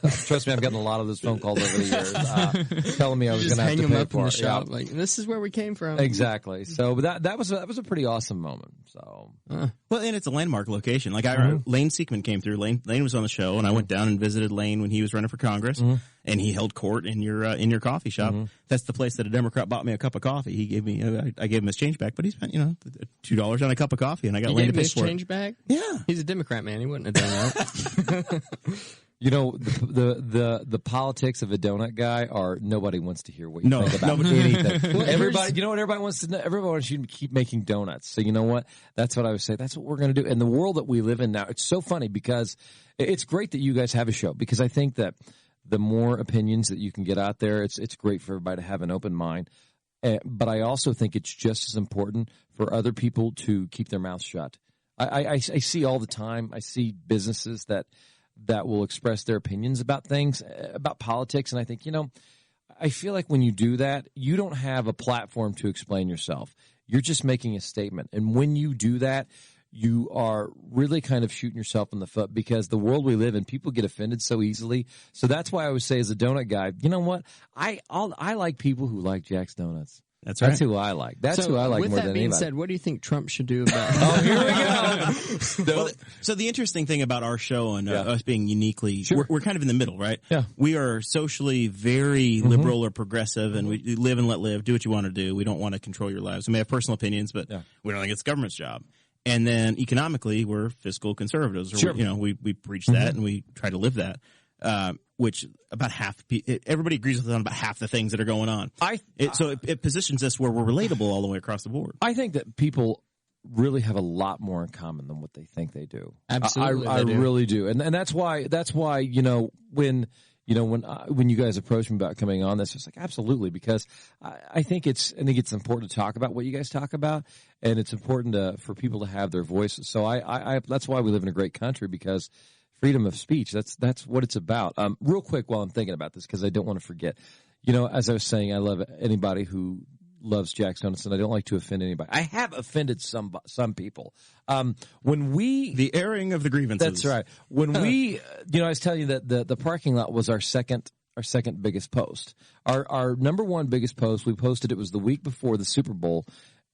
trust me, I've gotten a lot of those phone calls over the years, telling me I was going to have to hang them pay up for in the it. shop. Yeah. Like, this is where we came from. Exactly. So, but that was a pretty awesome moment. So, well, and it's a landmark location. Like Lane Siekman came through. Lane was on the show, and I went down and visited Lane when he was running for Congress, and he held court in your coffee shop. That's the place that a Democrat bought me a cup of coffee. He gave me, I gave him his change back, but he spent $2 on a cup of coffee, and I got Lane to pay for it. Change back? Yeah, he's a Democrat, man. He wouldn't have done that. The politics of a donut guy are nobody wants to hear what you think about anything. Everybody, what everybody wants to know? Everybody wants you to keep making donuts. So you know what? That's what I would say. That's what we're going to do. And the world that we live in now, it's so funny because it's great that you guys have a show, because I think that the more opinions that you can get out there, it's great for everybody to have an open mind. But I also think it's just as important for other people to keep their mouths shut. I see all the time. I see businesses that will express their opinions about things, about politics, and I think, I feel like when you do that, you don't have a platform to explain yourself. You're just making a statement. And when you do that, you are really kind of shooting yourself in the foot, because the world we live in, people get offended so easily. So that's why I would say, as a donut guy, you know what? I like people who like Jack's Donuts. That's right. That's who I like. That's who I like more than anybody. With that being said, what do you think Trump should do about it? Oh, here we go. Well, so the interesting thing about our show and us being uniquely, Sure. we're kind of in the middle, right? Yeah. We are socially very liberal or progressive, and we live and let live. Do what you want to do. We don't want to control your lives. We may have personal opinions, but we don't think it's the government's job. And then economically, we're fiscal conservatives. Or Sure. We preach that, and we try to live that. Which about everybody agrees with us on about half the things that are going on. So it positions us where we're relatable all the way across the board. I think that people really have a lot more in common than what they think they do. Absolutely, I really do, and that's why when you guys approached me about coming on this, it's like absolutely, because I think it's important to talk about what you guys talk about, and it's important for people to have their voices. So I that's why we live in a great country, because freedom of speech, that's what it's about. Real quick, while I'm thinking about this, because I don't want to forget, as I was saying, I love anybody who loves Jack's Donuts, and I don't like to offend anybody. I have offended some people. The airing of the grievances. That's right. When we, I was telling you that the parking lot was our second biggest post. Our number one biggest post, we posted, it was the week before the Super Bowl,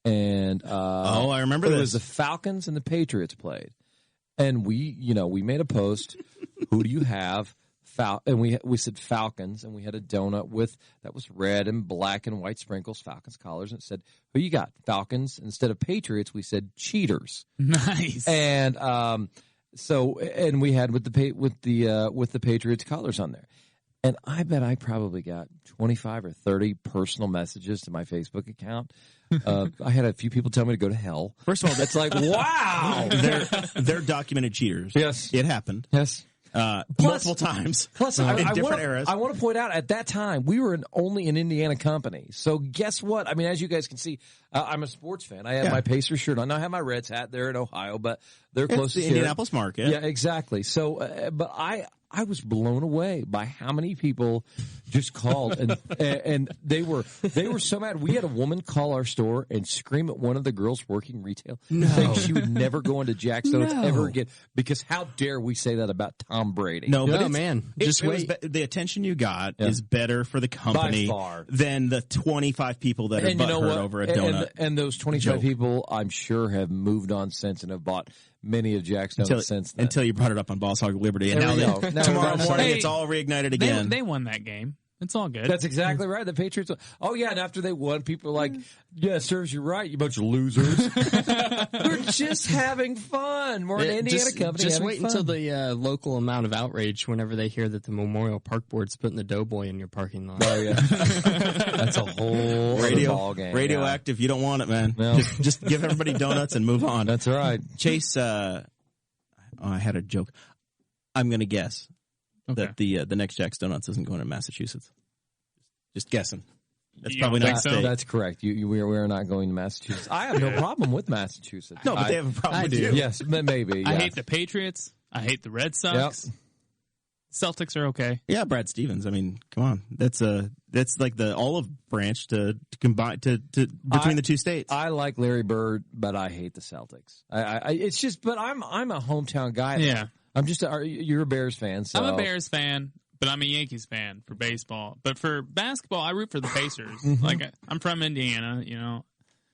and I remember it this. was the Falcons and the Patriots played. And we made a post. Who do you have? And we said Falcons, and we had a donut that was red and black and white sprinkles, Falcons collars, and it said, "Who you got? Falcons." Instead of Patriots, we said cheaters. Nice. And and we had with the Patriots collars on there. And I bet I probably got 25 or 30 personal messages to my Facebook account. I had a few people tell me to go to hell. First of all, that's like, wow. They're documented cheaters. Yes. It happened. Yes. Multiple times. Plus, in different eras. I want to point out, at that time, we were only an Indiana company. So guess what? I mean, as you guys can see, I'm a sports fan. I have my Pacers shirt on. I have my Reds hat there in Ohio, but they're close to the Indianapolis market. Yeah, exactly. So, but I was blown away by how many people just called, and they were so mad. We had a woman call our store and scream at one of the girls working retail, saying she would never go into Jack's Donuts ever again, because how dare we say that about Tom Brady? No, but man, just wait. The attention you got is better for the company by far than the 25 people that are butthurt over a donut. And those 25 people, I'm sure, have moved on since and have bought many of Jack's Donuts since then. Until you brought it up on Boss Hog Liberty, and now tomorrow morning it's all reignited again. They won that game. It's all good. That's exactly right. The Patriots. Oh yeah, and after they won, people were like, "Yeah, serves you right, you bunch of losers." We're just having fun. We're an Indiana company. Just wait fun. until the local amount of outrage whenever they hear that the Memorial Park Board's putting the Doughboy in your parking lot. Oh yeah, that's a whole ball game. Radioactive. You don't want it, man. No. Just give everybody donuts and move on. That's right. Chase. I had a joke. I'm going to guess that the next Jack's Donuts isn't going to Massachusetts. Just guessing. That's You probably don't not think so? That's correct. We are not going to Massachusetts. I have no problem with Massachusetts. No, but they have a problem with do. you. Yes, maybe. I yeah. hate the Patriots. I hate the Red Sox. Celtics are okay. Yeah, Brad Stevens. I mean, come on. That's like the olive branch to combine to between the two states. I like Larry Bird, but I hate the Celtics. It's just, but I'm a hometown guy. Yeah. I'm just you're a Bears fan. So. I'm a Bears fan, but I'm a Yankees fan for baseball. But for basketball, I root for the Pacers. Like I'm from Indiana,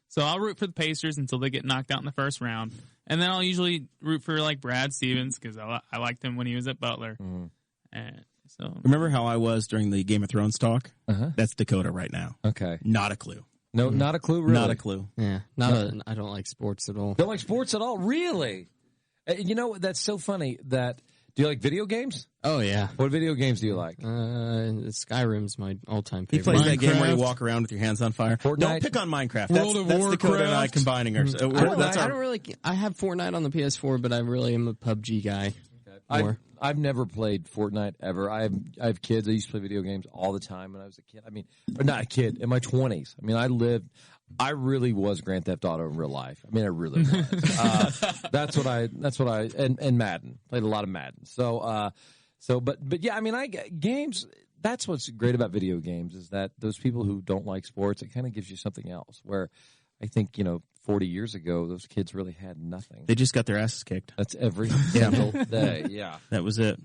so I'll root for the Pacers until they get knocked out in the first round, and then I'll usually root for like Brad Stevens because I liked him when he was at Butler. And so Remember how I was during the Game of Thrones talk? That's Dakota right now. Okay. Not a clue. No, not a clue. Really, Not a clue. Yeah, I don't like sports at all. Don't like sports at all. Really? That's so funny. Do you like video games? Oh yeah. What video games do you like? Skyrim's my all-time He favorite. plays that game where you Minecraft. walk around with your hands on fire. Fortnite. Don't pick on Minecraft. World of That's Dakota and I Warcraft. combining our. I don't really. I have Fortnite on the PS4, but I really am a PUBG guy. More. I've never played Fortnite ever. I have kids. I used to play video games all the time when I was a kid. I mean, or not a kid, in my 20s. I mean, I really was Grand Theft Auto in real life. I mean, I really was. That's what I and Madden. Played a lot of Madden. But yeah, I mean, games, that's what's great about video games is that those people who don't like sports, it kind of gives you something else where I think, 40 years ago, those kids really had nothing. They just got their asses kicked. That's every single day. Yeah. That was it.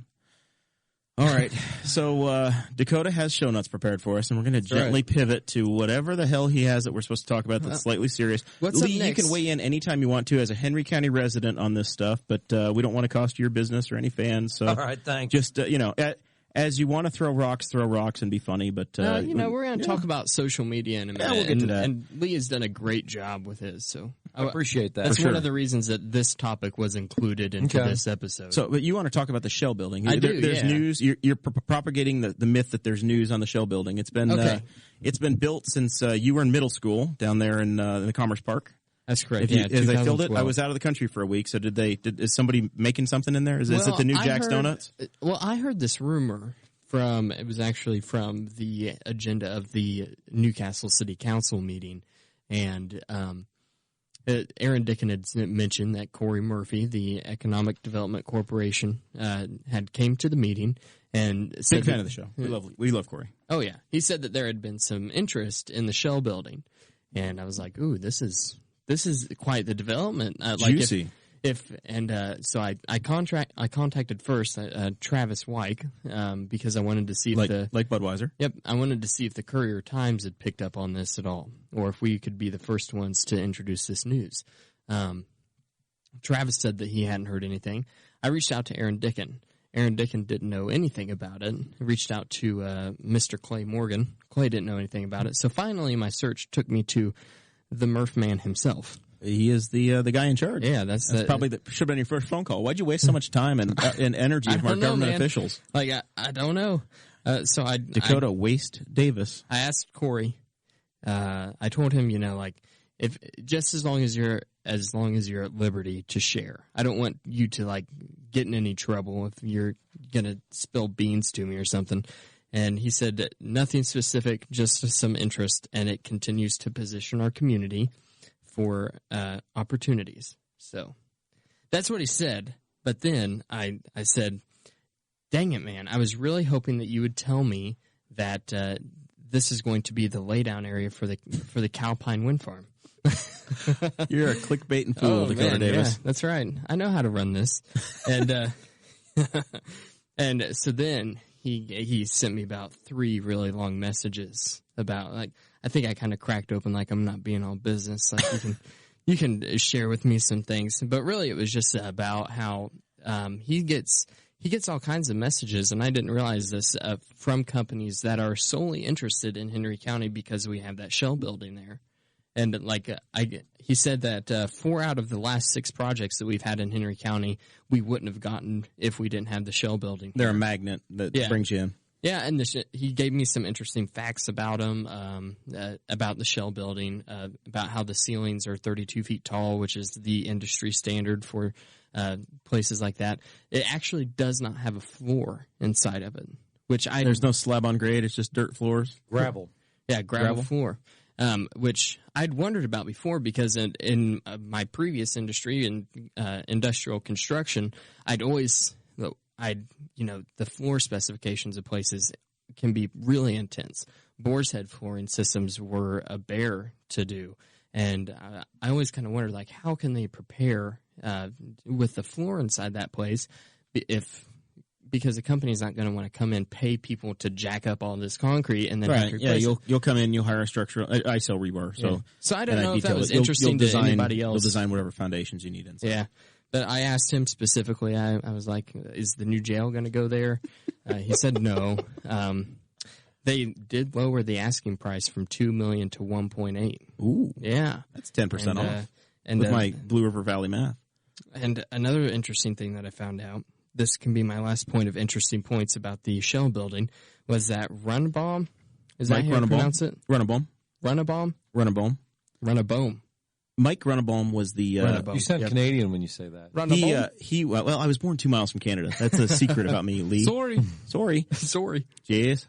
All right. So Dakota has show notes prepared for us, and we're going to gently pivot to whatever the hell he has that we're supposed to talk about that's slightly serious. What's Lee, up next? you can weigh in anytime you want to as a Henry County resident on this stuff, but we don't want to cost you your business or any fans. So All right, thank you. just, as you want to throw rocks and be funny, but we're going to talk about social media in a minute. Yeah, we'll get to that. And Lee has done a great job with his, so I appreciate that. that's For one sure. of the reasons that this topic was included into this episode. So, but you want to talk about the shell building? I do, There's yeah. news. You're propagating the myth that there's news on the shell building. It's been it's been built since you were in middle school down there in the Commerce Park. That's correct. As they filled it, 2012. I was out of the country for a week. So is somebody making something in there? Is it the new Jack's Donuts? Well, I heard this rumor it was actually from the agenda of the Newcastle City Council meeting, and Aaron Dickin had mentioned that Corey Murphy, the Economic Development Corporation, had came to the meeting and said Big fan of the show. We love Corey. Oh yeah, he said that there had been some interest in the shell building, and I was like, "Ooh, this is quite the development." Juicy. So I contacted first Travis Wyke because I wanted to see if like Budweiser. Yep, I wanted to see if the Courier Times had picked up on this at all, or if we could be the first ones to introduce this news. Travis said that he hadn't heard anything. I reached out to Aaron Dickin. Aaron Dickin didn't know anything about it. I reached out to Mr. Clay Morgan. Clay didn't know anything about it. So finally, my search took me to the Murph man himself. He is the guy in charge. Yeah, that's probably should have been your first phone call. Why'd you waste so much time and energy from our government officials? Like I don't know. Dakota Waste Davis. I asked Corey. I told him, if just as long as you're at liberty to share, I don't want you to get in any trouble if you're gonna spill beans to me or something. And he said that nothing specific, just some interest, and it continues to position our community for opportunities. So that's what he said. But then I said, dang it, man, I was really hoping that you would tell me that this is going to be the laydown area for the Cowpine Wind Farm. You're a clickbaiting fool, Dakota Davis. Yeah, that's right. I know how to run this. And and so then he sent me about 3 really long messages about I think I kind of cracked open I'm not being all business. You can share with me some things, but really it was just about how he gets all kinds of messages, and I didn't realize this from companies that are solely interested in Henry County because we have that shell building there. And he said that 4 out of the last 6 projects that we've had in Henry County we wouldn't have gotten if we didn't have the shell building. They're a magnet that brings you in. Yeah, and he gave me some interesting facts about them, about the shell building, about how the ceilings are 32 feet tall, which is the industry standard for places like that. It actually does not have a floor inside of it, which There's no slab on grade. It's just dirt floors. Gravel. Yeah, gravel floor. Which I'd wondered about before because in my previous industry in industrial construction, the floor specifications of places can be really intense. Boar's head flooring systems were a bear to do, and I always kind of wondered, like, how can they prepare with the floor inside that place because the company's not going to want to come in, pay people to jack up all this concrete, and then have to replace it. You'll come in, you'll hire a structural. I sell rebar, so I don't know if that was interesting to anybody else. You'll design whatever foundations you need inside. Yeah, but I asked him specifically. I was like, "Is the new jail going to go there?" He said no. They did lower the asking price from $2 million to $1.8. Ooh, yeah, that's 10% off. And with my Blue River Valley math. And another interesting thing that I found out. This can be my last point of interesting points about the shell building, was that Runnebaum, is that how you pronounce it? Runnebaum. Runnebaum? Runnebaum. Mike Runnebaum was the... you sound Canadian when you say that. Well, I was born 2 miles from Canada. That's a secret about me, Lee. Sorry. Jeez.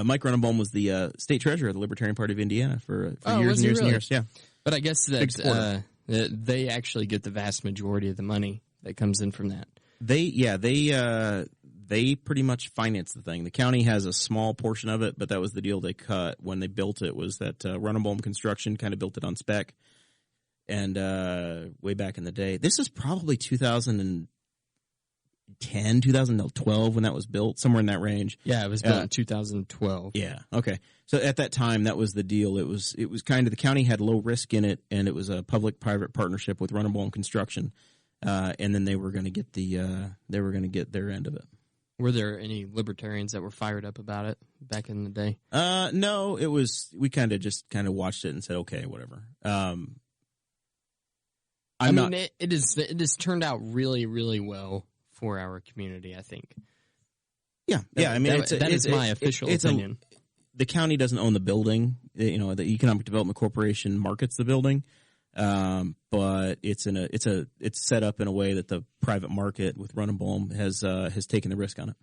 Mike Runnebaum was the state treasurer of the Libertarian Party of Indiana for years and years and years. Yeah. But I guess that... they actually get the vast majority of the money that comes in from that. They pretty much finance the thing. The county has a small portion of it, but that was the deal they cut when they built it. Was that Runnebaum Construction kind of built it on spec, and way back in the day. This is probably 2010, 2012 when that was built, somewhere in that range. Yeah, it was built in 2012. Yeah, okay. So at that time, that was the deal. It was kind of, the county had low risk in it, and it was a public-private partnership with Runnebaum Construction, and then they were going to get their end of it. Were there any libertarians that were fired up about it back in the day? No, it was, we kind of watched it and said, okay, whatever. It has turned out really, really well for our community, I think. Yeah. That is my official opinion. The county doesn't own the building. The Economic Development Corporation markets the building, but it's set up in a way that the private market with Runnebaum has taken the risk on it.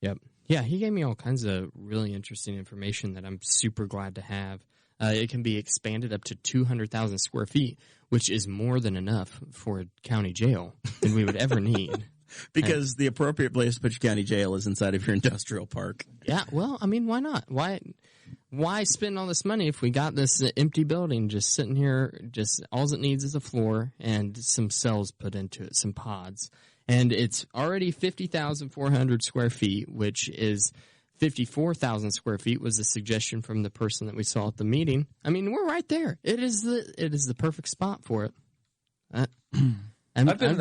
Yep. Yeah, he gave me all kinds of really interesting information that I'm super glad to have. It can be expanded up to 200,000 square feet, which is more than enough for a county jail than we would ever need. Because the appropriate place to put your county jail is inside of your industrial park. Yeah, well, I mean, why not? Why spend all this money if we got this empty building just sitting here? Just all it needs is a floor and some cells put into it, some pods. And it's already 50,400 square feet, which is 54,000 square feet was the suggestion from the person that we saw at the meeting. I mean, we're right there. It is the perfect spot for it. I've been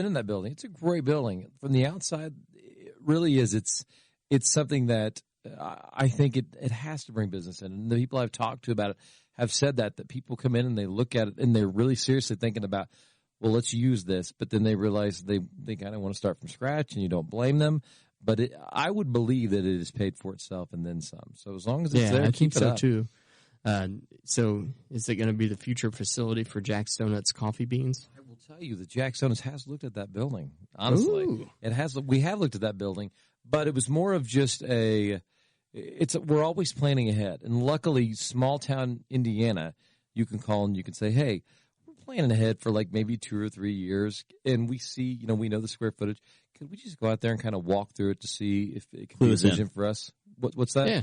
in that building. It's a great building. From the outside, it really is. It's something that I think it has to bring business in. And the people I've talked to about it have said that people come in and they look at it and they're really seriously thinking about, well, let's use this. But then they realize they kind of want to start from scratch, and you don't blame them. But I would believe that it is paid for itself and then some. So as long as it's there, keep it up. Too. So is it going to be the future facility for Jack's Donuts coffee beans? I will tell you that Jack's Donuts has looked at that building. Honestly, Ooh. It has. We have looked at that building, but it was more of just we're always planning ahead. And luckily, small town Indiana, you can call and you can say, hey, we're planning ahead for like maybe 2 or 3 years, and we see, we know the square footage. Could we just go out there and kind of walk through it to see if it could be a vision for us? What's that? Yeah.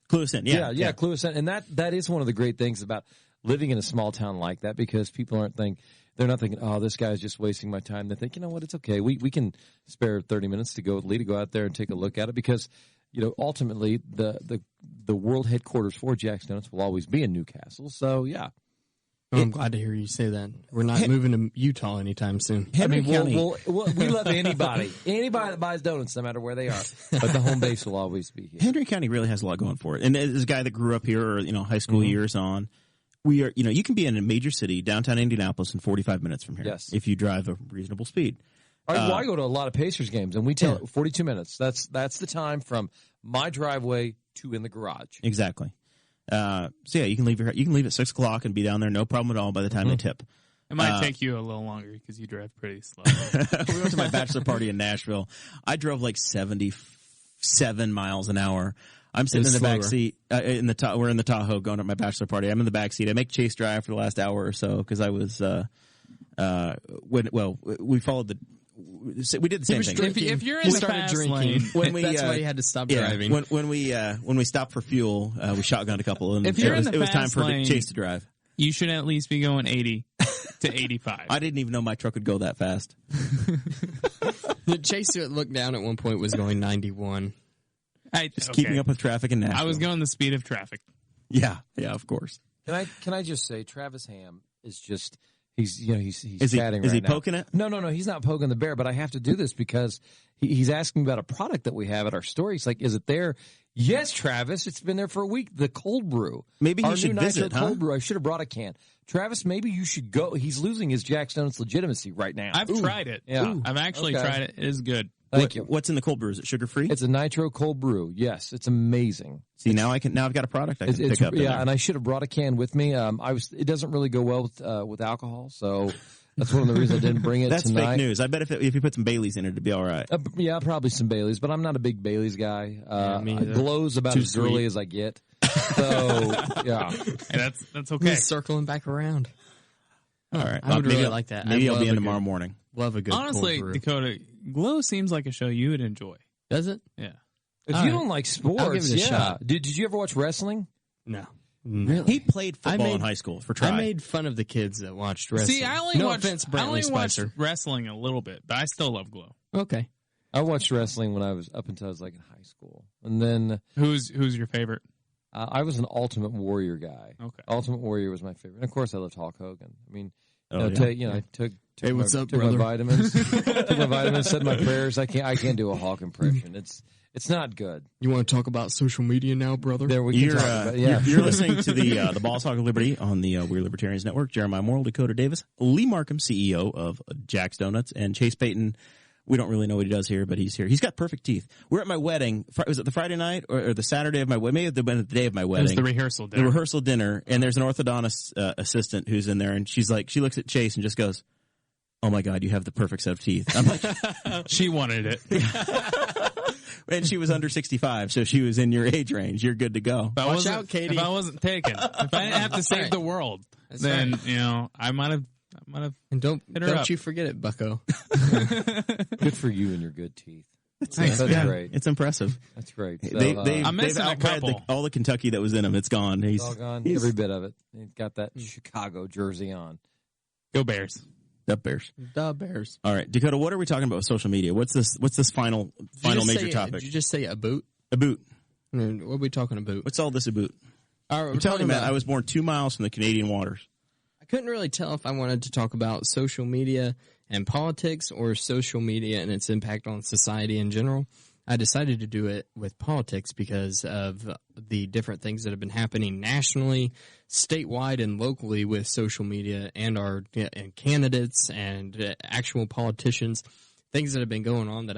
Clue us in. Yeah, clue us in. And that is one of the great things about living in a small town like that, because people they're not thinking, oh, this guy's just wasting my time. They think, you know what, it's okay. We can spare 30 minutes to go with Lee to go out there and take a look at it, because, ultimately the world headquarters for Jack's Donuts will always be in Newcastle. So, yeah. I'm glad to hear you say that. We're not moving to Utah anytime soon. Henry County. We love anybody that buys donuts, no matter where they are. But the home base will always be here. Henry County really has a lot going for it. And as a guy that grew up here, or high school years on, we are. You can be in a major city, downtown Indianapolis, in 45 minutes from here. Yes, if you drive a reasonable speed. I go to a lot of Pacers games, and we tell 42 minutes. That's the time from my driveway to in the garage. Exactly. You can leave at 6:00 and be down there, no problem at all by the time they tip. It might take you a little longer because you drive pretty slow. We went to my bachelor party in Nashville. I drove like 75 7 miles an hour. I'm sitting in the back seat we're in the Tahoe going to my bachelor party. I'm in the back seat. I make Chase drive for the last hour or so because I was we followed we did the same thing. If you're in the fast lane, that's why you had to stop driving. When we stopped for fuel, we shotgunned a couple. And if you're in the it was time fast for lane, Chase to drive. You should at least be going 80 to 85. I didn't even know my truck would go that fast. Chase looked down at one point was going 91. Keeping up with traffic in Nashville. I was going the speed of traffic. Yeah, of course. Can I just say, Travis Ham is just he's is chatting. Is he now. poking it? No, he's not poking the bear. But I have to do this because he's asking about a product that we have at our store. He's like, "Is it there?" Yes, Travis. It's been there for a week. The cold brew. Maybe our you should new visit. Nitro cold brew. I should have brought a can. Travis, maybe you should go. He's losing his Jack Donuts legitimacy right now. I've tried it. Yeah. I've actually tried it. It is good. Thank you. What's in the cold brew? Is it sugar free? It's a nitro cold brew. Yes, it's amazing. See, now I've got a product I can pick up. Yeah, and I should have brought a can with me. It doesn't really go well with alcohol, so that's one of the reasons I didn't bring it That's tonight. fake news. I bet if you put some Baileys in it, it'd be all right. Yeah, probably some Baileys, but I'm not a big Baileys guy. Me either. Glow's about as girly as I get. So, yeah. Hey, that's okay. He's circling back around. All right. I would really like that. Maybe I'll be in tomorrow morning. Love a good Honestly, cold brew. Dakota, Glow seems like a show you would enjoy. Does it? Yeah. If All you right. don't like sports, I'll give it a shot. Did you ever watch wrestling? No. He played football I in high school for try. I made fun of the kids that watched wrestling. See, I only no watched, offense, I only Brantley watched Spicer. wrestling a little bit, but I still love Glow. Okay. I watched wrestling when I was up until I was like in high school, and then Who's your favorite? I was an Ultimate Warrior guy. Okay. Ultimate Warrior was my favorite, and of course I loved Hulk Hogan. I mean, Oh, yeah. I took Hey, what's my, up, took brother? my vitamins, took my vitamins, said my prayers. I can't do a Hulk impression. It's not good. You want to talk about social media now, brother? There we can talk about it. Yeah. You're listening to the Balls Hog of Liberty on the We're Libertarians Network. Jeremiah Morrill, Dakota Davis, Lee Marcum, CEO of Jack's Donuts, and Chase Payton. We don't really know what he does here, but he's here. He's got perfect teeth. We're at my wedding. Was it the Friday night or the Saturday of my wedding? Maybe it been the day of my It wedding. was the rehearsal dinner. The rehearsal dinner, and there's an orthodontist assistant who's in there, and she looks at Chase and just goes, "Oh my God, you have the perfect set of teeth." I'm like, She wanted it. and she was under 65, so she was in your age range. You're good to go. Watch out, Katie. If I wasn't taken, if I didn't have to save the world, then I might have. And don't Hit her up. you forget it, Bucko. Good for you and your good teeth. Thanks. That's great. It's impressive. That's great. So, They've I'm missing a outbred couple. all the Kentucky that was in him. It's gone. He's every bit of it. He's got that Chicago jersey on. Go Bears. up Bears. The Bears. All right, Dakota. What are we talking about with social media? What's this final major topic? Did you just say a boot? A boot. What are we talking about? What's all this about? We're I'm telling you, talking man. about- I was born 2 miles from the Canadian waters. I couldn't really tell if I wanted to talk about social media and politics or social media and its impact on society in general. I decided to do it with politics because of the different things that have been happening nationally, statewide, and locally with social media and our and candidates and actual politicians. Things that have been going on that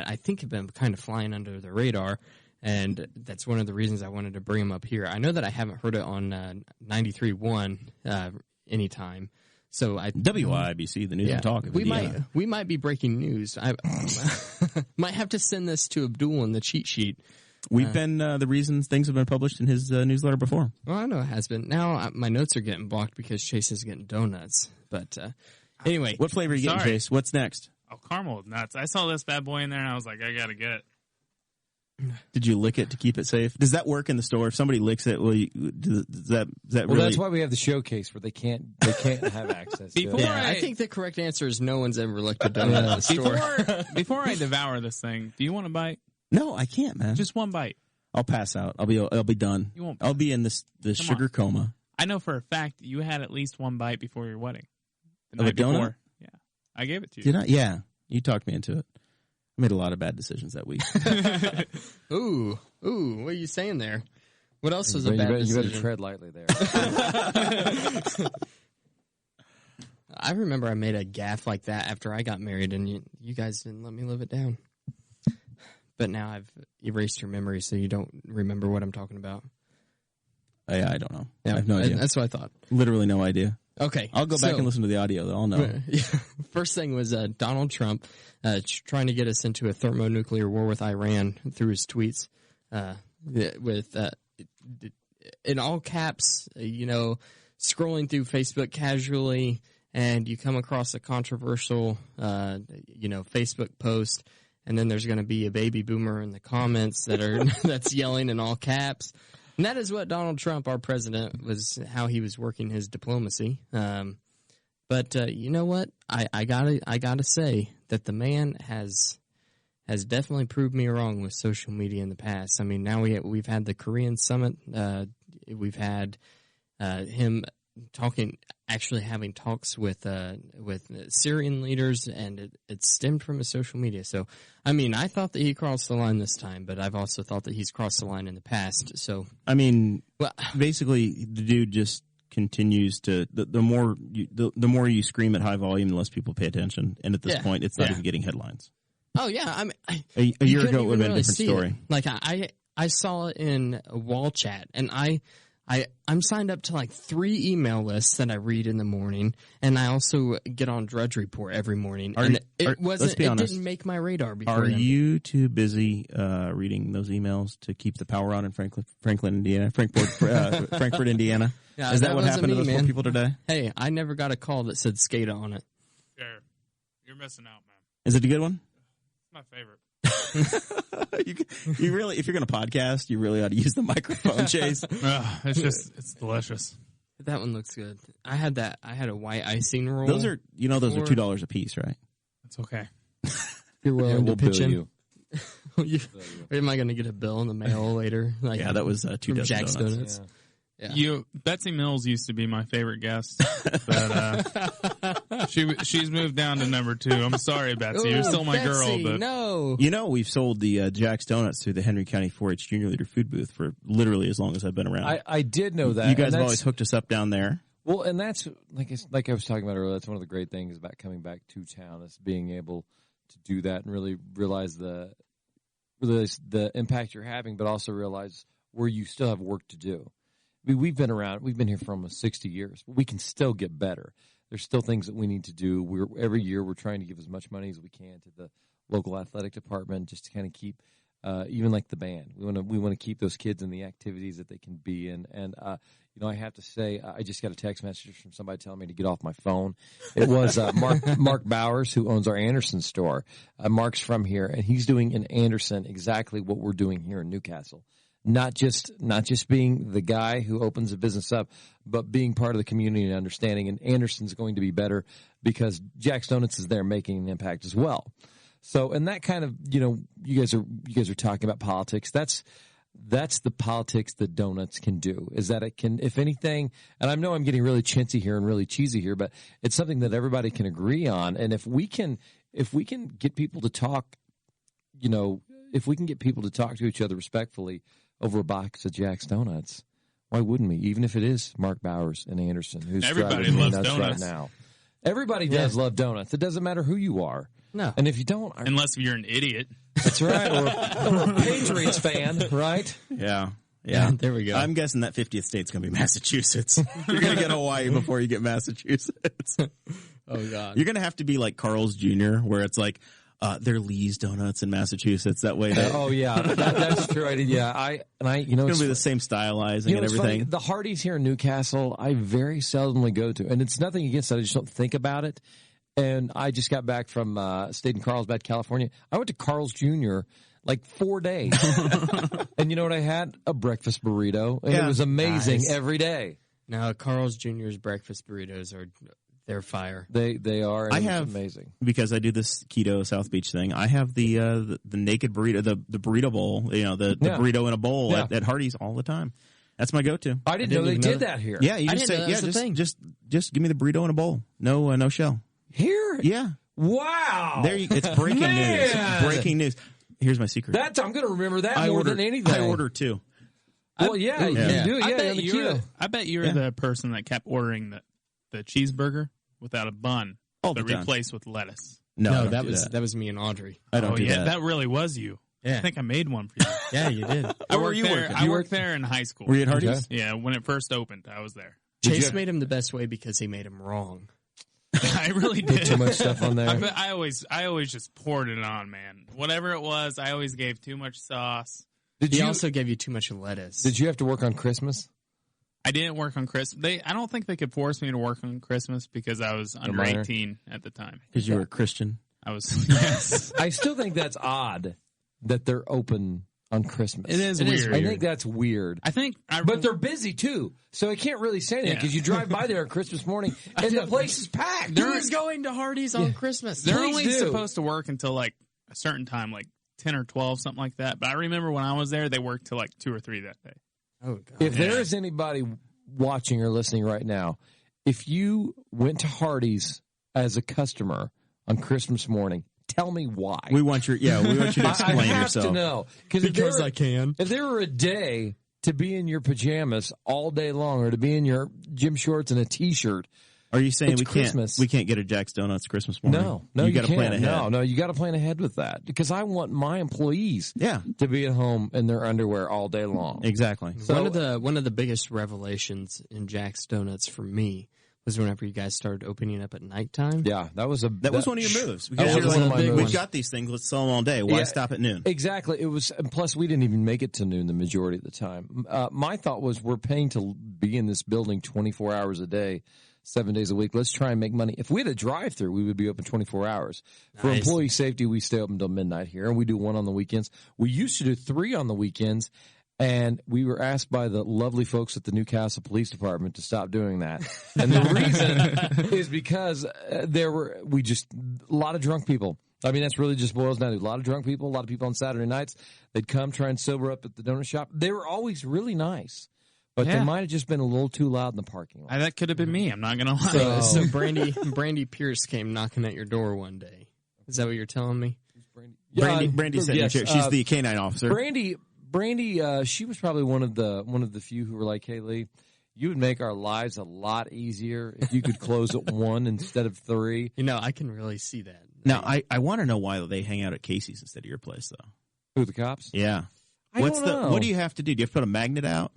I think have been kind of flying under the radar. And that's one of the reasons I wanted to bring them up here. I know that I haven't heard it on 93.1 anytime. So WIBC, the news and talk of Indiana. We might be breaking news. I might have to send this to Abdul in the cheat sheet. We've been the reasons things have been published in his newsletter before. Well, I know it has been. Now my notes are getting blocked because Chase is getting donuts. But anyway, What flavor are you getting, Sorry. Chase? What's next? Oh, caramel with nuts. I saw this bad boy in there, and I was like, I got to get it. Did you lick it to keep it safe? Does that work in the store? If somebody licks it, does that Well, really? that's why we have the showcase where they can't have access to Before it. I think the correct answer is no one's ever licked a donut at the store. Before I devour this thing, do you want a bite? No, I can't, man. Just one bite. I'll pass out. I'll be done. You won't. I'll be in this sugar coma. I know for a fact you had at least one bite before your wedding. The Of a night donut? before. Yeah. I gave it to you. Did I? Yeah, you talked me into it. I made a lot of bad decisions that week. Ooh, what are you saying there? What else was a You bad better decision? tread lightly there. I remember I made a gaffe like that after I got married, and you guys didn't let me live it down. But now I've erased your memory, so you don't remember what I'm talking about. I don't know. Yeah, I have no idea. That's what I thought. Literally no idea. Okay. I'll go back and listen to the audio, though. I'll know. First thing was Donald Trump trying to get us into a thermonuclear war with Iran through his tweets with in all caps, scrolling through Facebook casually, and you come across a controversial, Facebook post, and then there's going to be a baby boomer in the comments that's yelling in all caps. And that is what Donald Trump, our president, how he was working his diplomacy. But you know what? I gotta say that the man has definitely proved me wrong with social media in the past. I mean, now we've had the Korean summit. We've had him actually having talks with Syrian leaders, and it stemmed from his social media. So, I mean, I thought that he crossed the line this time, but I've also thought that he's crossed the line in the past. So, I mean, basically, the dude just continues to the more you scream at high volume, the less people pay attention. And at this point, it's not even getting headlines. Oh yeah, I mean, a year ago it would have been a different story. Like I saw it in a wall chat, and I'm signed up to like 3 email lists that I read in the morning, and I also get on Drudge Report every morning. Let's be honest, it didn't make my radar before. Are you too busy reading those emails to keep the power on in Frankfurt, Indiana? Yeah, is that what happened to those poor people today? Hey, I never got a call that said SCADA on it. Sure. You're missing out, man. Is it a good one? It's my favorite. you really, if you're going to podcast, you really ought to use the microphone, Chase. It's delicious. That one looks good. I had a white icing roll. Those are $2 a piece, right? That's okay. You're willing to pitch in? You. Am I going to get a bill in the mail later? That was 2 dozen Jack's Donuts. Yeah. Betsy Mills used to be my favorite guest, but she's moved down to number 2. I'm sorry, Betsy. You're still my girl, but no. We've sold the Jack's Donuts through the Henry County 4-H Junior Leader Food Booth for literally as long as I've been around. I did know that. You guys have always hooked us up down there. Well, and that's like I was talking about earlier. That's one of the great things about coming back to town is being able to do that and really realize the impact you're having, but also realize where you still have work to do. I mean, we've been here for almost 60 years, but we can still get better. There's still things that we need to do. Every year we're trying to give as much money as we can to the local athletic department just to kind of keep, even like the band. We want to keep those kids in the activities that they can be in. And, I have to say, I just got a text message from somebody telling me to get off my phone. It was Mark Bowers, who owns our Anderson store. Mark's from here, and he's doing in Anderson exactly what we're doing here in Newcastle. Not just being the guy who opens a business up, but being part of the community and understanding. And Anderson's going to be better because Jack's Donuts is there making an impact as well. So, and that kind of, you guys are talking about politics. That's the politics that donuts can do. Is that it can, if anything, and I know I'm getting really chintzy here and really cheesy here, but it's something that everybody can agree on. And if we can get people to talk, if we can get people to talk to each other respectfully over a box of Jack's Donuts, why wouldn't we? Even if it is Mark Bowers and Anderson, who's everybody loves donuts right now. Everybody does love donuts. It doesn't matter who you are. No, and if you don't, unless you're an idiot, that's right, or a Patriots fan, right? Yeah. There we go. I'm guessing that 50th state's going to be Massachusetts. You're going to get Hawaii before you get Massachusetts. Oh God, you're going to have to be like Carl's Jr., where it's like. They're Lee's Donuts in Massachusetts. That way. That's true. It's going to be the same stylizing and everything. Funny, the Hardee's here in Newcastle, I very seldomly go to, and it's nothing against that. I just don't think about it. And I just got back from stayed in Carlsbad, California. I went to Carl's Jr. like 4 days, and you know what I had? A breakfast burrito, and it was amazing every day. Now Carl's Jr.'s breakfast burritos they're fire. They are. And I have amazing because I do this keto South Beach thing. I have the naked burrito, the burrito bowl. The burrito in a bowl at Hardee's all the time. That's my go-to. I didn't know they did that here. Yeah, you just say just give me the burrito in a bowl. No shell. Here? Yeah. Wow. It's breaking news. Breaking news. Here's my secret. I'm going to remember that more than anything. I order 2. Well, you do. Yeah, I bet you're the person that kept ordering the cheeseburger without a bun, but replaced with lettuce. No, that was me and Audrey. I don't do that. That really was you. Yeah. I think I made one for you. Yeah, you did. I worked there in high school. Were you at Hardee's? Yeah, when it first opened, I was there. Chase made him the best way because he made him wrong. I really did. Too much stuff on there. I always just poured it on, man. Whatever it was, I always gave too much sauce. He also gave you too much lettuce. Did you have to work on Christmas? I didn't work on Christmas. I don't think they could force me to work on Christmas because I was under 18 at the time. Because you were a Christian. I was, yes. I still think that's odd that they're open on Christmas. It is weird. I think that's weird. But they're busy too, so I can't really say anything because you drive by there on Christmas morning and the place is packed. Who's going to Hardee's on Christmas? They're only supposed to work until like a certain time, like 10 or 12, something like that. But I remember when I was there, they worked till like 2 or 3 that day. Oh, God. If there is anybody watching or listening right now, if you went to Hardee's as a customer on Christmas morning, tell me why. We want you to explain I have yourself. to know. Because I can. If there were a day to be in your pajamas all day long or to be in your gym shorts and a T-shirt, are you saying it's Christmas. we can't get a Jack's Donuts Christmas morning? No, you got to plan ahead. No, you got to plan ahead with that because I want my employees to be at home in their underwear all day long. Exactly. So, one of the biggest revelations in Jack's Donuts for me was whenever you guys started opening up at nighttime. Yeah, that was one of your moves. That was one of my moves. We've got these things. Let's sell them all day. Why stop at noon? Exactly. It was. And plus, we didn't even make it to noon the majority of the time. My thought was, we're paying to be in this building 24 hours a day, 7 days a week. Let's try and make money. If we had a drive-through, we would be open 24 hours. For employee safety, we stay open until midnight here, and we do 1 on the weekends. We used to do 3 on the weekends. And we were asked by the lovely folks at the Newcastle Police Department to stop doing that. And the reason is because there were a lot of drunk people. I mean, that's really just boils down to a lot of drunk people, a lot of people on Saturday nights. They'd come try and sober up at the donut shop. They were always really nice, but they might have just been a little too loud in the parking lot. That could have been me. I'm not going to lie. So Brandy Pierce came knocking at your door one day. Is that what you're telling me? Brandy said she's the canine officer. Brandy, she was probably one of the few who were like, "Hey, Lee, you would make our lives a lot easier if you could close at 1 instead of 3." You know, I can really see that. Now, I want to know why they hang out at Casey's instead of your place, though. Who, the cops? Yeah. I don't know. What do you have to do? Do you have to put a magnet out?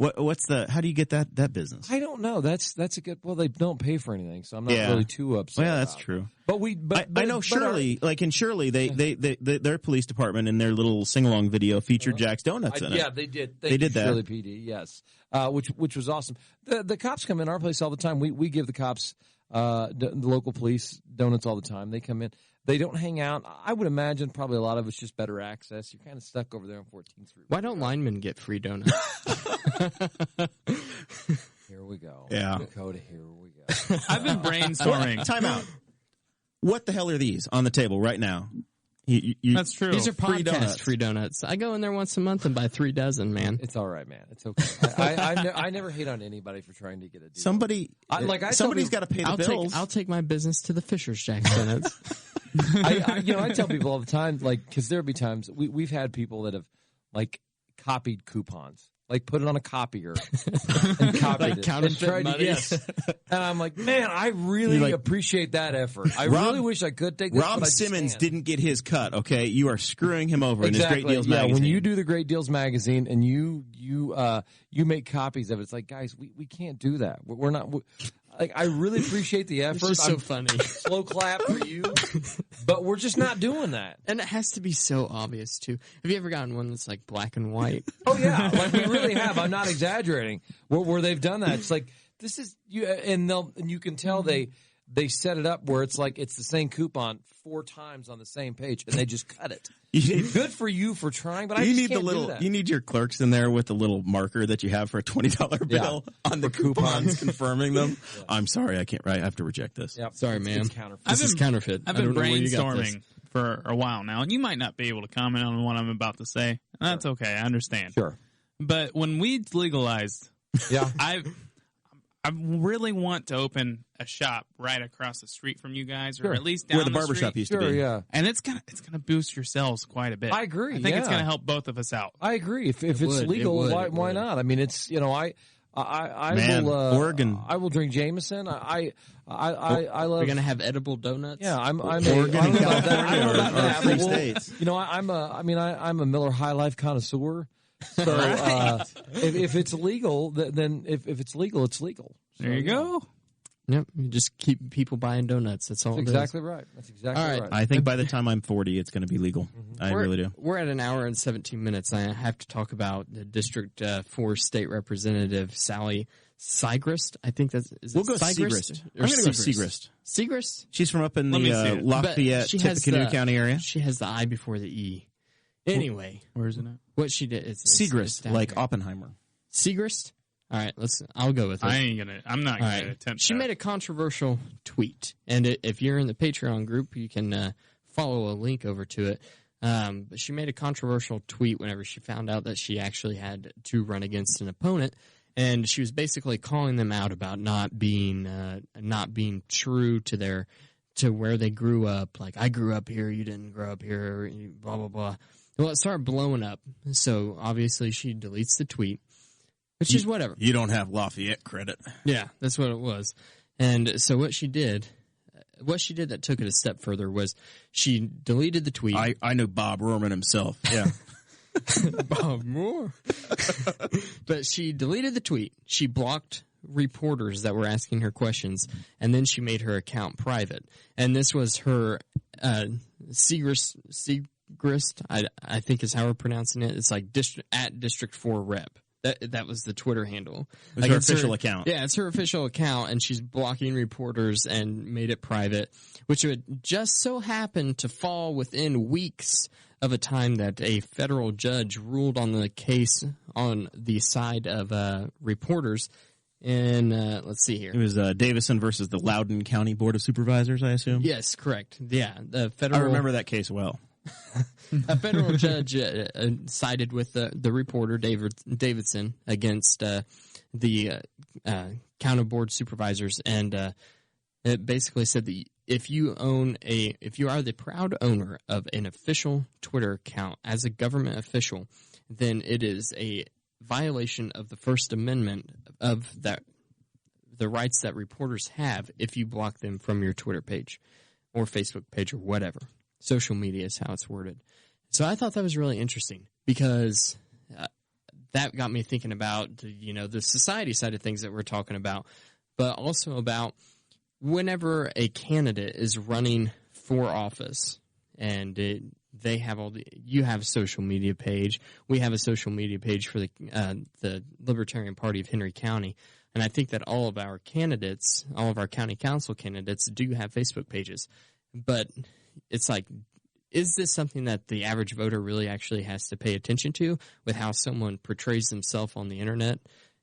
How do you get that business? I don't know. That's a good. Well, they don't pay for anything, so I'm not really too upset. Well, that's true. But I know Shirley, in Shirley, their police department in their little sing along video featured Jack's Donuts in it. Yeah, they did. They did that. Shirley PD, yes, which was awesome. The cops come in our place all the time. We give the cops the local police donuts all the time. They come in. They don't hang out. I would imagine probably a lot of it's just better access. You're kind of stuck over there on 14th Street. Why don't linemen get free donuts? Here we go. Yeah. Dakota, here we go. I've been brainstorming. Time out. What the hell are these on the table right now? That's true. These are Free donuts. free donuts. I go in there once a month and buy 3 dozen, man. It's all right, man. It's okay. I never hate on anybody for trying to get a deal. Somebody's got to pay the bills. I'll take my business to the Fisher's Jack's Donuts. I tell people all the time, because there'll be times we've had people that have copied coupons, put it on a copier and copied it and tried to yes. And I'm like, man, I really appreciate that effort. I really wish I could take this. Rob Simmons didn't get his cut. Okay, you are screwing him over in his Great Deals magazine. magazine. When you do the Great Deals magazine and you make copies of it, it's like, guys, we can't do that. We're not. I really appreciate the effort. It's just so funny. Slow clap for you, but we're just not doing that. And it has to be so obvious too. Have you ever gotten one that's black and white? Oh yeah, we really have. I'm not exaggerating. Where they've done that, it's this is you, and you can tell they set it up where it's it's the same coupon 4 times on the same page, and they just cut it. Good for you for trying, but I just can't do that. You need your clerks in there with the little marker that you have for a $20 bill on the coupons confirming them. Yeah. I'm sorry, I can't. I have to reject this. Yep. Sorry, ma'am. This is counterfeit. I've been brainstorming for a while now, and you might not be able to comment on what I'm about to say. That's okay. I understand. Sure. But when weed's legalized, I really want to open a shop right across the street from you guys, or at least down where the barbershop used to be. Yeah, and it's gonna boost your sales quite a bit. I agree. I think it's gonna help both of us out. I agree. If it's legal, why not? I mean, it's I Man, will Oregon. I will drink Jameson. I love. We're gonna have edible donuts. Yeah, I'm Oregon, I don't know about that. I don't know about that. free But states. I'm a Miller High Life connoisseur. So if it's legal, then if it's legal, it's legal. So, There you go. Yep, you just keep people buying donuts. That's all. That's exactly right. That's exactly All right. right. I think by the time I'm 40, it's going to be legal. I really do. We're at an hour and 17 minutes. I have to talk about the District 4 State Representative Sally Segrist. I think that's We'll go Segrist. I'm going to go Segrist. Segrist? She's from up in Let me see the it. Lafayette, Tippecanoe County area. She has the I before the E. Anyway, Where is it at? what she did is Segrist, down like here. Oppenheimer. Segrist? All right, I'll go with it. I'm not All gonna right. attempt. She that. made a controversial tweet, and if you're in the Patreon group, you can follow a link over to it. But she made a controversial tweet whenever she found out that she actually had to run against an opponent, and she was basically calling them out about not being true to where they grew up. Like, I grew up here, you didn't grow up here, blah blah blah. Well, it started blowing up, so obviously she deletes the tweet. Which is whatever. You don't have Lafayette credit. Yeah, that's what it was. And so what she did that took it a step further was she deleted the tweet. I know Bob Rorman himself. Yeah. Bob Moore. But she deleted the tweet. She blocked reporters that were asking her questions, and then she made her account private. And this was her Segrist, I think is how we're pronouncing it. It's like at District 4 Rep. That was the Twitter handle. It's her official account. Yeah, it's her official account, and she's blocking reporters and made it private, which would just so happen to fall within weeks of a time that a federal judge ruled on the case on the side of reporters. And let's see here. It was Davison versus the Loudoun County Board of Supervisors, I assume? Yes, correct. Yeah, the federal. I remember that case well. A federal judge sided with the reporter Davidson against the county board supervisors, and it basically said that if you are the proud owner of an official Twitter account as a government official, then it is a violation of the First Amendment of the rights that reporters have if you block them from your Twitter page or Facebook page or whatever. Social media is how it's worded. So I thought that was really interesting because that got me thinking about the society side of things that we're talking about, but also about whenever a candidate is running for office and they have you have a social media page. We have a social media page for the Libertarian Party of Henry County, and I think that all of our county council candidates do have Facebook pages, but it's like, is this something that the average voter really actually has to pay attention to with how someone portrays themselves on the internet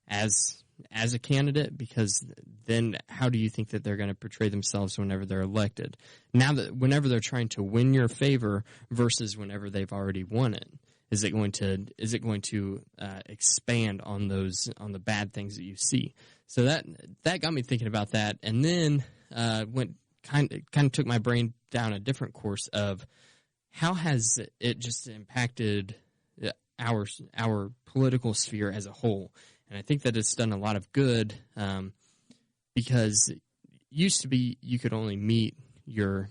as a candidate? Because then how do you think that they're going to portray themselves whenever they're elected? Now that whenever they're trying to win your favor versus whenever they've already won it, is it going to expand on the bad things that you see? So that got me thinking about that, and then went kind of took my brain down a different course of how has it just impacted our political sphere as a whole. And I think that it's done a lot of good because it used to be you could only meet your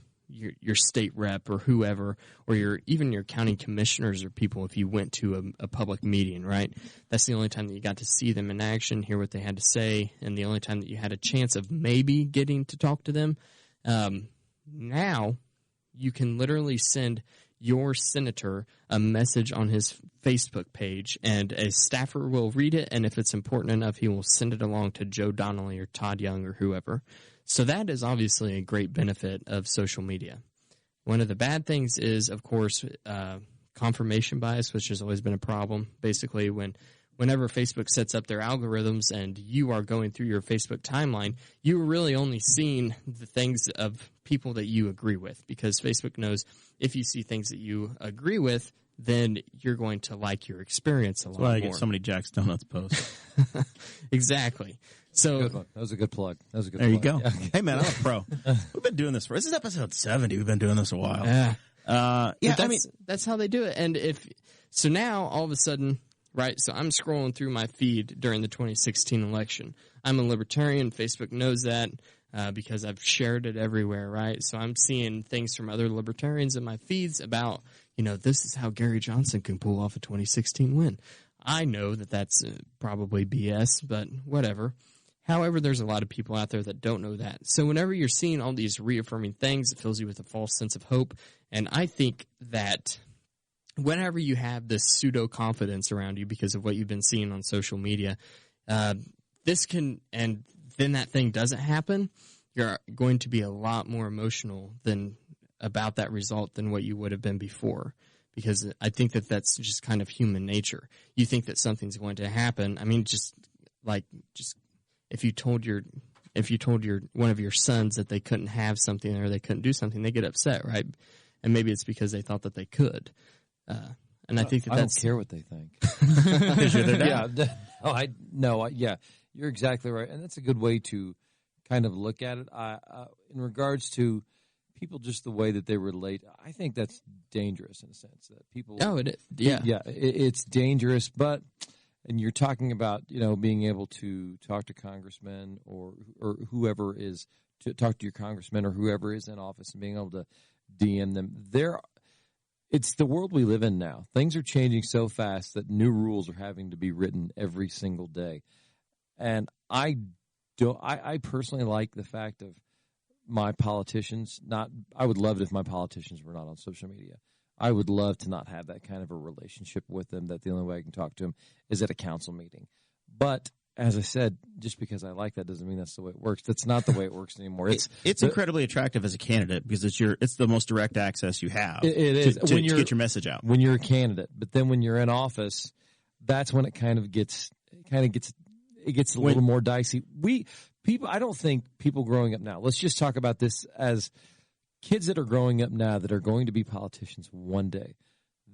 state rep or whoever, or even your county commissioners or people if you went to a public meeting, right? That's the only time that you got to see them in action, hear what they had to say, and the only time that you had a chance of maybe getting to talk to them. Now you can literally send your senator a message on his Facebook page, and a staffer will read it, and if it's important enough, he will send it along to Joe Donnelly or Todd Young or whoever. So that is obviously a great benefit of social media. One of the bad things is, of course, confirmation bias, which has always been a problem. Basically, whenever Facebook sets up their algorithms and you are going through your Facebook timeline, you're really only seeing the things of people that you agree with, because Facebook knows if you see things that you agree with, then you're going to like your experience a lot more. That's why I get so many Jack's Donuts posts. Exactly. So That was a good plug. There you go. Yeah. Hey, man, I'm a pro. We've been doing this this is episode 70. We've been doing this a while. That's how they do it. And so now all of a sudden, right? So I'm scrolling through my feed during the 2016 election. I'm a libertarian. Facebook knows that because I've shared it everywhere, right? So I'm seeing things from other libertarians in my feeds about, this is how Gary Johnson can pull off a 2016 win. I know that that's probably BS, but whatever. However, there's a lot of people out there that don't know that. So whenever you're seeing all these reaffirming things, it fills you with a false sense of hope. And I think that whenever you have this pseudo-confidence around you because of what you've been seeing on social media, this can, and then that thing doesn't happen, you're going to be a lot more emotional about that result than what you would have been before. Because I think that that's just kind of human nature. You think that something's going to happen. I mean, just if you told one of your sons that they couldn't have something or they couldn't do something, they get upset, right? And maybe it's because they thought that they could. And I think that I don't care what they think. Yeah, you're exactly right, and that's a good way to kind of look at it. In regards to people, just the way that they relate, I think that's dangerous in a sense that people. Oh, it is. Yeah, it's dangerous, but. And you're talking about, being able to talk to congressmen or whoever is to talk to your congressman or whoever is in office and being able to DM them. It's the world we live in now. Things are changing so fast that new rules are having to be written every single day. And I personally like the fact of my politicians I would love it if my politicians were not on social media. I would love to not have that kind of a relationship with them, that the only way I can talk to them is at a council meeting. But as I said, just because I like that doesn't mean that's the way it works. That's not the way it works anymore. It's incredibly attractive as a candidate because it's the most direct access you have. It is to get your message out when you're a candidate. But then when you're in office, that's when it gets a little more dicey. I don't think people growing up now. Let's just talk about this as kids that are growing up now that are going to be politicians one day.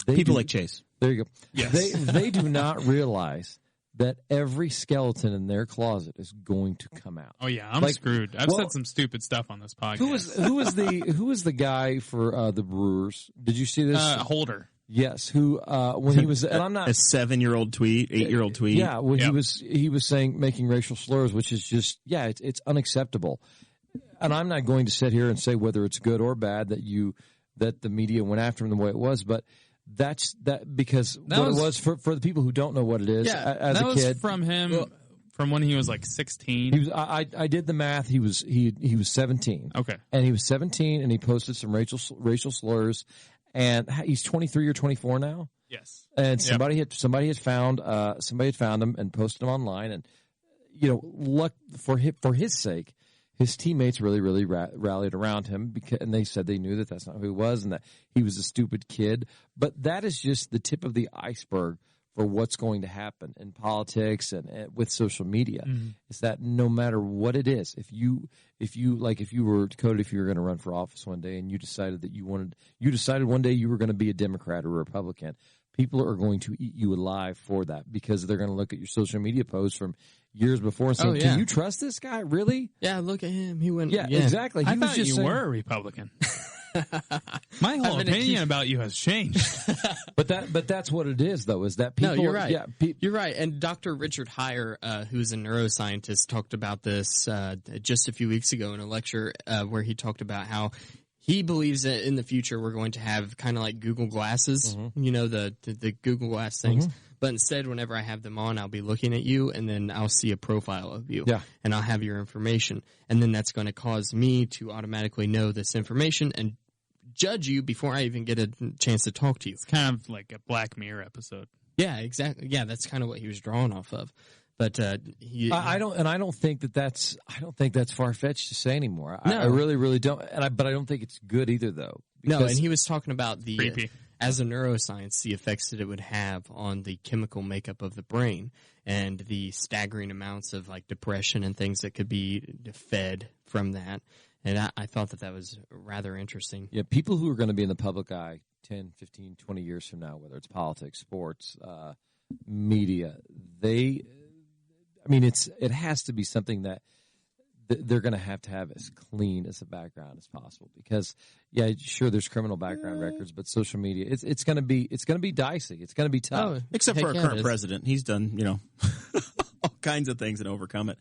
People like Chase. There you go. Yes. They do not realize that every skeleton in their closet is going to come out. Oh yeah, I'm screwed. I've said some stupid stuff on this podcast. Who was the guy for the Brewers? Did you see this? Holder. Yes, who when he was, and I'm not a 7-year-old tweet, 8-year-old tweet. Yeah, when he was saying making racial slurs, which is just it's unacceptable. And I'm not going to sit here and say whether it's good or bad that the media went after him the way it was, but because it was for the people who don't know what it is. As a kid, from him from when he was like 16. I did the math. He was 17. Okay, and he was 17, and he posted some racial slurs, and he's 23 or 24 now. Yes, and somebody had found him and posted him online, and look for his sake. His teammates really, really rallied around him, and they said they knew that that's not who he was and that he was a stupid kid. But that is just the tip of the iceberg for what's going to happen in politics and with social media. Mm-hmm. Is that no matter what it is, if you were Dakota, if you were going to run for office one day and you decided one day you were going to be a Democrat or a Republican, people are going to eat you alive for that because they're going to look at your social media posts from years before and say, "Can you trust this guy? Really?" Yeah, look at him. He went. Yeah, exactly. I thought you were a Republican. My whole opinion about you has changed. But that's what it is, though. Is that people? No, you're right. Yeah, you're right. And Dr. Richard Heyer, who's a neuroscientist, talked about this just a few weeks ago in a lecture where he talked about how he believes that in the future we're going to have kind of like Google Glasses, the Google Glass things. Mm-hmm. But instead, whenever I have them on, I'll be looking at you, and then I'll see a profile of you, and I'll have your information. And then that's going to cause me to automatically know this information and judge you before I even get a chance to talk to you. It's kind of like a Black Mirror episode. Yeah, exactly. Yeah, that's kind of what he was drawing off of. But I don't think that's far-fetched to say anymore. No. I really, really don't. But I don't think it's good either, though. No, and he was talking about as a neuroscience, the effects that it would have on the chemical makeup of the brain and the staggering amounts of like depression and things that could be fed from that. And I thought that was rather interesting. Yeah, people who are going to be in the public eye 10, 15, 20 years from now, whether it's politics, sports, media, it has to be something that they're going to have as clean as a background as possible because, sure, there's criminal background records, but social media, it's going to be dicey. It's going to be tough. Except for our current president. He's done, all kinds of things and overcome it.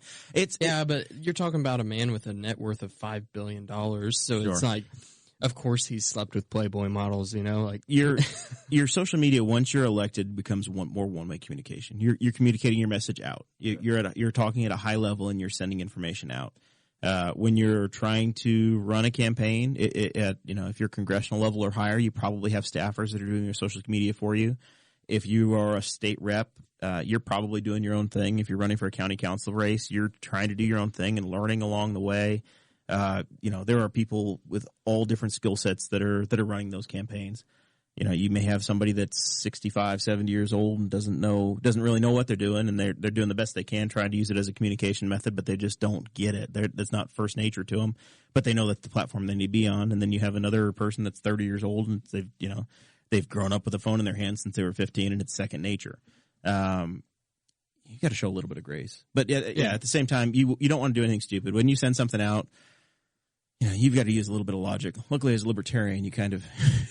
But you're talking about a man with a net worth of $5 billion. So It's like, Of course, he slept with Playboy models. Like your social media, once you're elected, becomes more one-way communication. You're communicating your message out. You're talking at a high level and you're sending information out. When you're trying to run a campaign, if you're congressional level or higher, you probably have staffers that are doing your social media for you. If you are a state rep, you're probably doing your own thing. If you're running for a county council race, you're trying to do your own thing and learning along the way. There are people with all different skill sets that are running those campaigns. You may have somebody that's 65, 70 years old and doesn't really know what they're doing, and they're doing the best they can, trying to use it as a communication method, but they just don't get it. That's not first nature to them, but they know that's the platform they need to be on. And then you have another person that's 30 years old and they've grown up with a phone in their hand since they were 15, and it's second nature. You got to show a little bit of grace, but at the same time, you don't want to do anything stupid. When you send something out, you've got to use a little bit of logic. Luckily, as a libertarian, you kind of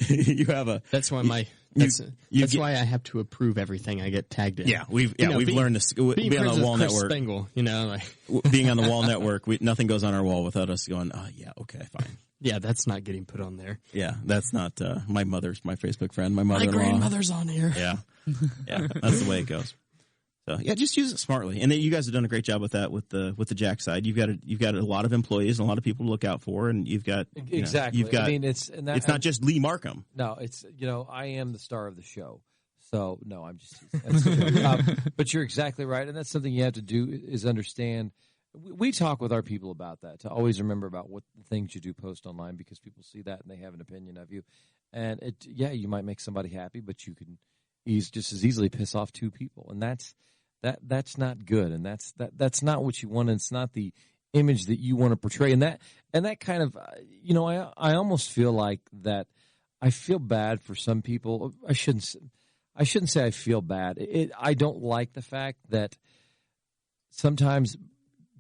you have a. That's why that's why I have to approve everything I get tagged in. Yeah, we've learned this. Being on the Wall Network, Spangle, being on the Wall Network, nothing goes on our wall without us going. Oh yeah, okay, fine. Yeah, that's not getting put on there. Yeah, that's not my mother's my Facebook friend. My mother-in-law. My grandmother's on here. Yeah, that's the way it goes. So just use it smartly, and you guys have done a great job with that with the Jack side. You've got a lot of employees and a lot of people to look out for, and you've got exactly. You've got, it's not just Lee Marcum. No, it's I am the star of the show. So no, I'm just. But you're exactly right, and that's something you have to do is understand. We talk with our people about that, to always remember about what the things you do post online, because people see that and they have an opinion of you, and you might make somebody happy, but you can just as easily piss off two people, and that's not good, and that's not what you want, and it's not the image that you want to portray, and that kind of I almost feel like that. I feel bad for some people. I shouldn't say I feel bad. I don't like the fact that sometimes,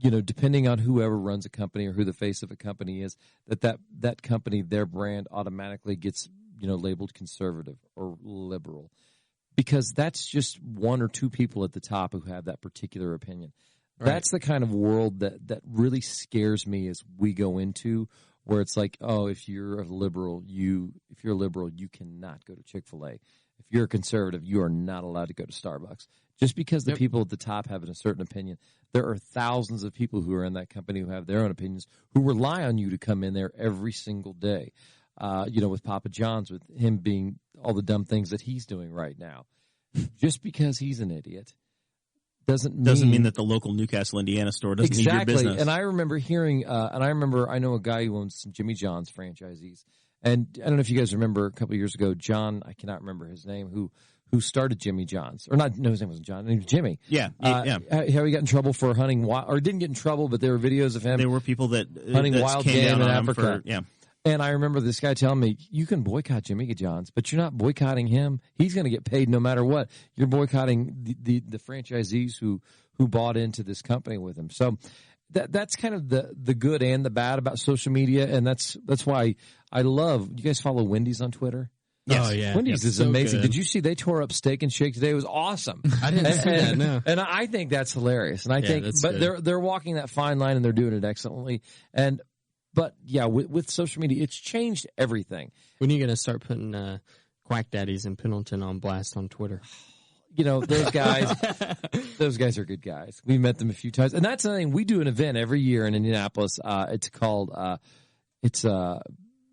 depending on whoever runs a company or who the face of a company is, that company, their brand automatically gets labeled conservative or liberal. Because that's just one or two people at the top who have that particular opinion. Right. That's the kind of world that really scares me as we go into, where it's like, oh, if you're a liberal, you cannot go to Chick-fil-A. If you're a conservative, you are not allowed to go to Starbucks. Just because the people at the top have a certain opinion, there are thousands of people who are in that company who have their own opinions, who rely on you to come in there every single day. With Papa John's, with him being all the dumb things that he's doing right now. Just because he's an idiot doesn't mean that the local Newcastle, Indiana store doesn't need your business. Exactly. And I remember hearing, I know a guy who owns some Jimmy John's franchisees. And I don't know if you guys remember a couple of years ago, John, I cannot remember his name, who started Jimmy John's. Or not, no, his name wasn't John, his name was Jimmy. Yeah. How he got in trouble for hunting wild, or didn't get in trouble, but there were videos of him. There were people that hunting wild game in Africa. Yeah. And I remember this guy telling me, you can boycott Jimmy John's, but you're not boycotting him. He's going to get paid no matter what. You're boycotting the franchisees who bought into this company with him. So that's kind of the good and the bad about social media, and that's why I love. You guys follow Wendy's on Twitter? Yes. Oh yeah, Wendy's is so amazing. Good. Did you see they tore up Steak and Shake today? It was awesome. I didn't see that. No, and I think that's hilarious. And I think, but good. they're walking that fine line and they're doing it excellently. But yeah, with social media, it's changed everything. When are you going to start putting Quack Daddies and Pendleton on blast on Twitter? Those guys are good guys. We've met them a few times, and that's the thing. We do an event every year in Indianapolis. It's called it's a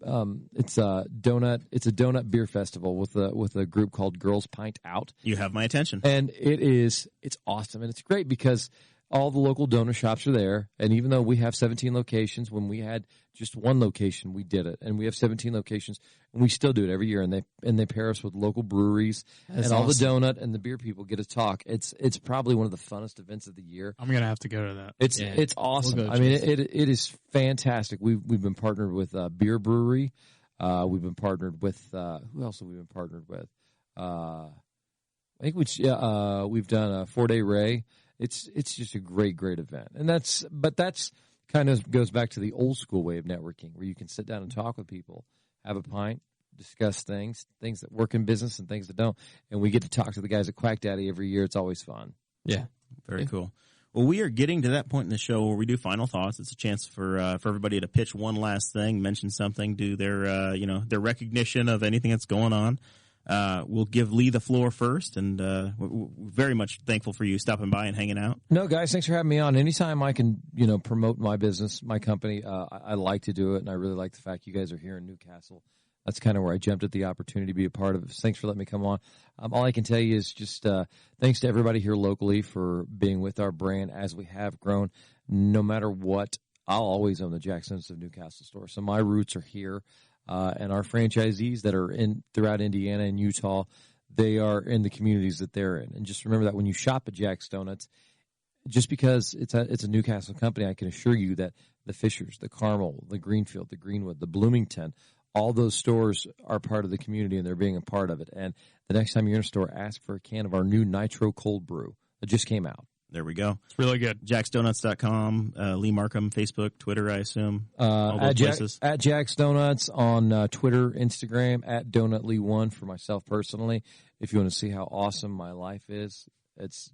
donut beer festival with a group called Girls Pint Out. You have my attention, and it's awesome, and it's great because all the local donut shops are there, and even though we have 17 locations, when we had just one location, we did it, and we have 17 locations, and we still do it every year. And they pair us with local breweries, and all awesome. The donut and the beer people get to talk. It's probably one of the funnest events of the year. I'm gonna have to go to that. It's awesome. We'll it is fantastic. We've been partnered with Beer Brewery. We've been partnered with who else have we been partnered with? I think we've done a 4-Day Ray. It's just a great event, and that's kind of goes back to the old school way of networking, where you can sit down and talk with people, have a pint, discuss things that work in business and things that don't, and we get to talk to the guys at Quack Daddy every year. It's always fun. Yeah, very cool. Well, we are getting to that point in the show where we do final thoughts. It's a chance for everybody to pitch one last thing, mention something, do their their recognition of anything that's going on. We'll give Lee the floor first, and we're very much thankful for you stopping by and hanging out. No, guys, thanks for having me on. Anytime I can, promote my business, my company, I like to do it, and I really like the fact you guys are here in Newcastle. That's kind of where I jumped at the opportunity to be a part of it. Thanks for letting me come on. All I can tell you is just thanks to everybody here locally for being with our brand as we have grown. No matter what, I'll always own the Jack Donuts of Newcastle store. So my roots are here, and our franchisees that are throughout Indiana and Utah, they are in the communities that they're in. And just remember that when you shop at Jack's Donuts, just because it's a Newcastle company, I can assure you that the Fishers, the Carmel, the Greenfield, the Greenwood, the Bloomington, all those stores are part of the community, and they're being a part of it. And the next time you're in a store, ask for a can of our new Nitro Cold Brew. It just came out. There we go. It's really good. JacksDonuts.com, Lee Marcum, Facebook, Twitter, I assume. All those places. At Jack's Donuts on Twitter, Instagram, at DonutLee1 for myself personally. If you want to see how awesome my life is, it's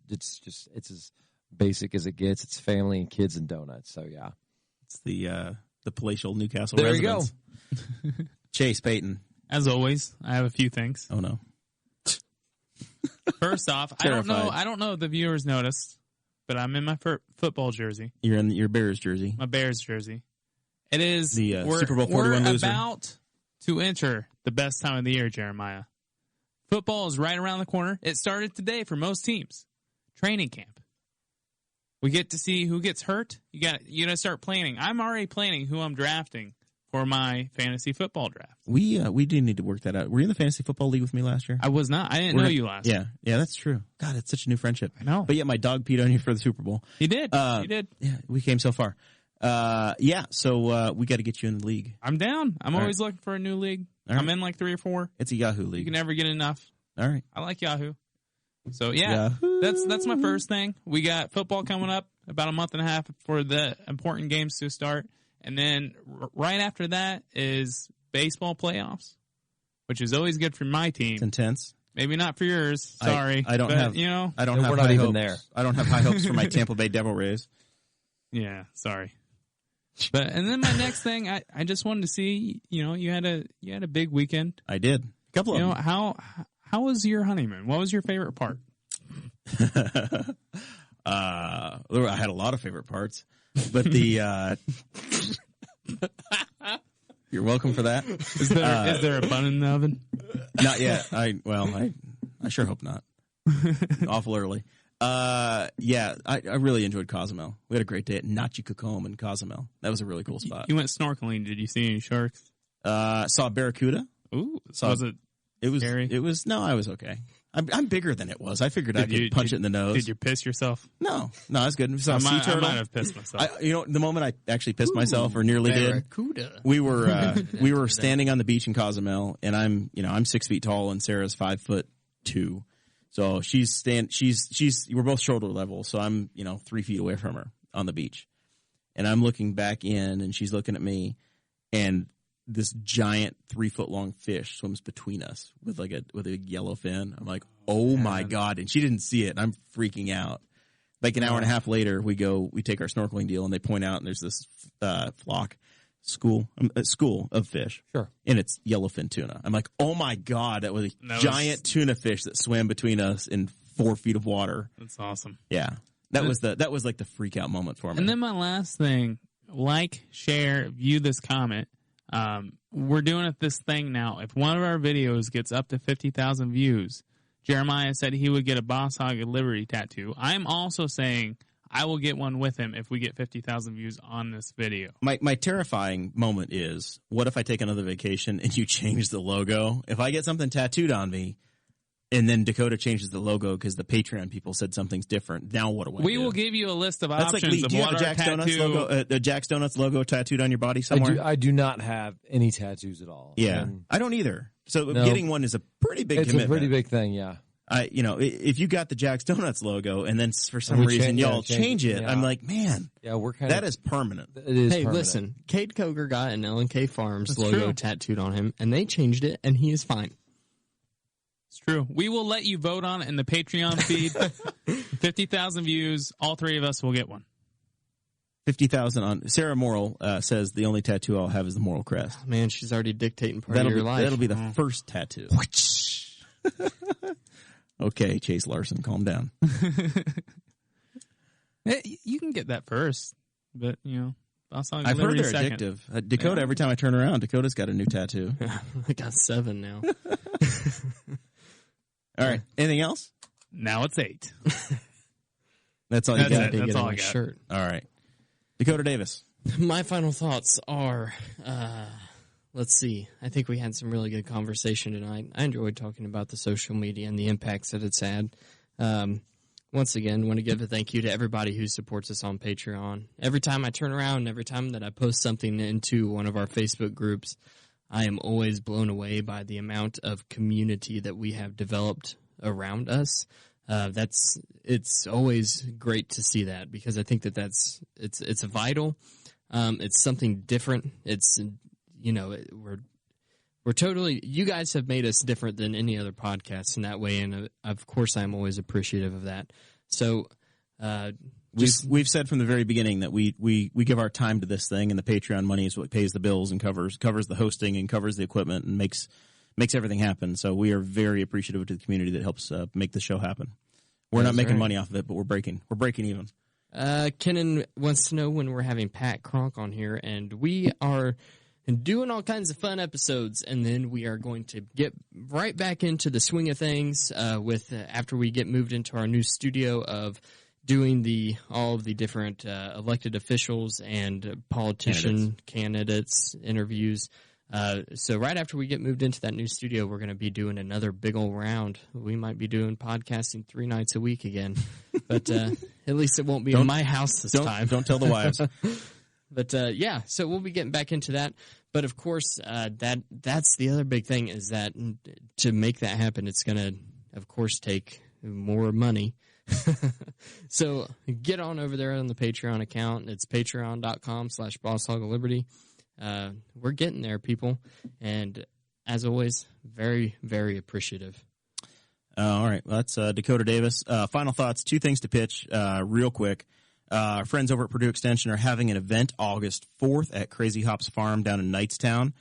as basic as it gets. It's family and kids and donuts. So yeah, it's the palatial Newcastle there residence. You go. Chase Payton. As always, I have a few things. Oh no. First off, I don't know if the viewers noticed, but I'm in my football jersey. You're in your Bears jersey. My Bears jersey. It is the Super Bowl 41 we're loser. About to enter the best time of the year, Jeremiah. Football is right around the corner. It started today for most teams. Training camp. We get to see who gets hurt. You got to start planning. I'm already planning who I'm drafting for my fantasy football draft. We do need to work that out. Were you in the fantasy football league with me last year? I was not. I didn't know you last year. Yeah, that's true. God, it's such a new friendship. I know. But yeah, my dog peed on you for the Super Bowl. He did. He did. Yeah, we came so far. So we got to get you in the league. I'm down. I'm always looking for a new league. All right. I'm in like 3 or 4. It's a Yahoo league. You can never get enough. All right. I like Yahoo. So yeah, that's my first thing. We got football coming up about a month and a half for the important games to start. And then right after that is baseball playoffs, which is always good for my team. It's intense. Maybe not for yours. Sorry. I don't have we're not even there. I don't have high hopes for my Tampa Bay Devil Rays. Yeah, sorry. And then my next thing, I just wanted to see, you had a big weekend. I did. A couple of them. How was your honeymoon? What was your favorite part? I had a lot of favorite parts, but the you're welcome for that. Is there a bun in the oven? Not yet. I sure hope not. Awful early. I really enjoyed Cozumel. We had a great day at Nachicocom in Cozumel. That was a really cool spot. You went snorkeling. Did you see any sharks? Saw a barracuda. Ooh, was it? It was scary? No, I was okay. I'm bigger than it was. I figured I could punch it in the nose. Did you piss yourself? No, I was good. Saw a sea turtle. I might have pissed myself. The moment I actually pissed myself or nearly barracuda. did, we were standing on the beach in Cozumel, and I'm 6 feet tall and Sarah's 5'2". So we're both shoulder level. So I'm 3 feet away from her on the beach, and I'm looking back in, and she's looking at me, and this giant 3-foot long fish swims between us with a yellow fin. I'm like, oh my God. And she didn't see it. And I'm freaking out. Like an hour and a half later, we take our snorkeling deal, and they point out, and there's this school of fish. Sure. And it's yellowfin tuna. I'm like, oh my God, that was a giant tuna fish that swam between us in 4 feet of water. That's awesome. Yeah. That was like the freak out moment for me. And then my last thing, share, view this comment. We're doing this thing now. If one of our videos gets up to 50,000 views, Jeremiah said he would get a Boss Hog of Liberty tattoo. I'm also saying I will get one with him if we get 50,000 views on this video. My terrifying moment is, what if I take another vacation and you change the logo? If I get something tattooed on me, and then Dakota changes the logo because the Patreon people said something's different. Now what do I do? We will give you a list of That's options like, do you have a Jack's Donuts logo, the Jack's Donuts logo tattooed on your body somewhere? I do not have any tattoos at all. Yeah, I don't either. So getting one is a pretty big commitment. It's a pretty big thing, yeah. If you got the Jack's Donuts logo and then for some reason y'all change it, I'm like, man, that is permanent. It is permanent. Listen, Cade Coger got an L&K Farms logo tattooed on him, and they changed it, and he is fine. It's true. We will let you vote on it in the Patreon feed. 50,000 views. All three of us will get one. 50,000 on. Sarah Morrill says the only tattoo I'll have is the Moral Crest. Oh, man, she's already dictating part of your life. That'll be the first tattoo. Okay, Chase Larson, calm down. You can get that first, but I've heard they're addictive. Dakota, every time I turn around, Dakota's got a new tattoo. I got 7 now. All right, anything else? Now it's 8. That's all you got. That's all I got. Shirt. All right, Dakota Davis. My final thoughts are, let's see. I think we had some really good conversation tonight. I enjoyed talking about the social media and the impacts that it's had. Once again, want to give a thank you to everybody who supports us on Patreon. Every time I turn around, every time that I post something into one of our Facebook groups, I am always blown away by the amount of community that we have developed around us. It's always great to see that, because I think that it's vital. It's something different. It's, we're totally, you guys have made us different than any other podcast in that way. And of course I'm always appreciative of that. So, we've said from the very beginning that we give our time to this thing, and the Patreon money is what pays the bills and covers the hosting and covers the equipment and makes everything happen. So we are very appreciative to the community that helps make the show happen. We're not making money off of it, but we're breaking even. Kenan wants to know when we're having Pat Cronk on here, and we are doing all kinds of fun episodes, and then we are going to get right back into the swing of things after we get moved into our new studio of doing all of the different elected officials and politician candidates interviews. So right after we get moved into that new studio, we're going to be doing another big old round. We might be doing podcasting 3 nights a week again, but at least it won't be in my house this time. Don't tell the wives. But so we'll be getting back into that. But of course, that's the other big thing, is that to make that happen, it's going to, of course, take more money. So get on over there on the Patreon account. It's patreon.com/BossHogOfLiberty. We're getting there, people. And as always, very, very appreciative. All right. Well, that's Dakota Davis. Final thoughts, 2 things to pitch real quick. Our friends over at Purdue Extension are having an event August 4th at Crazy Hops Farm down in Knightstown.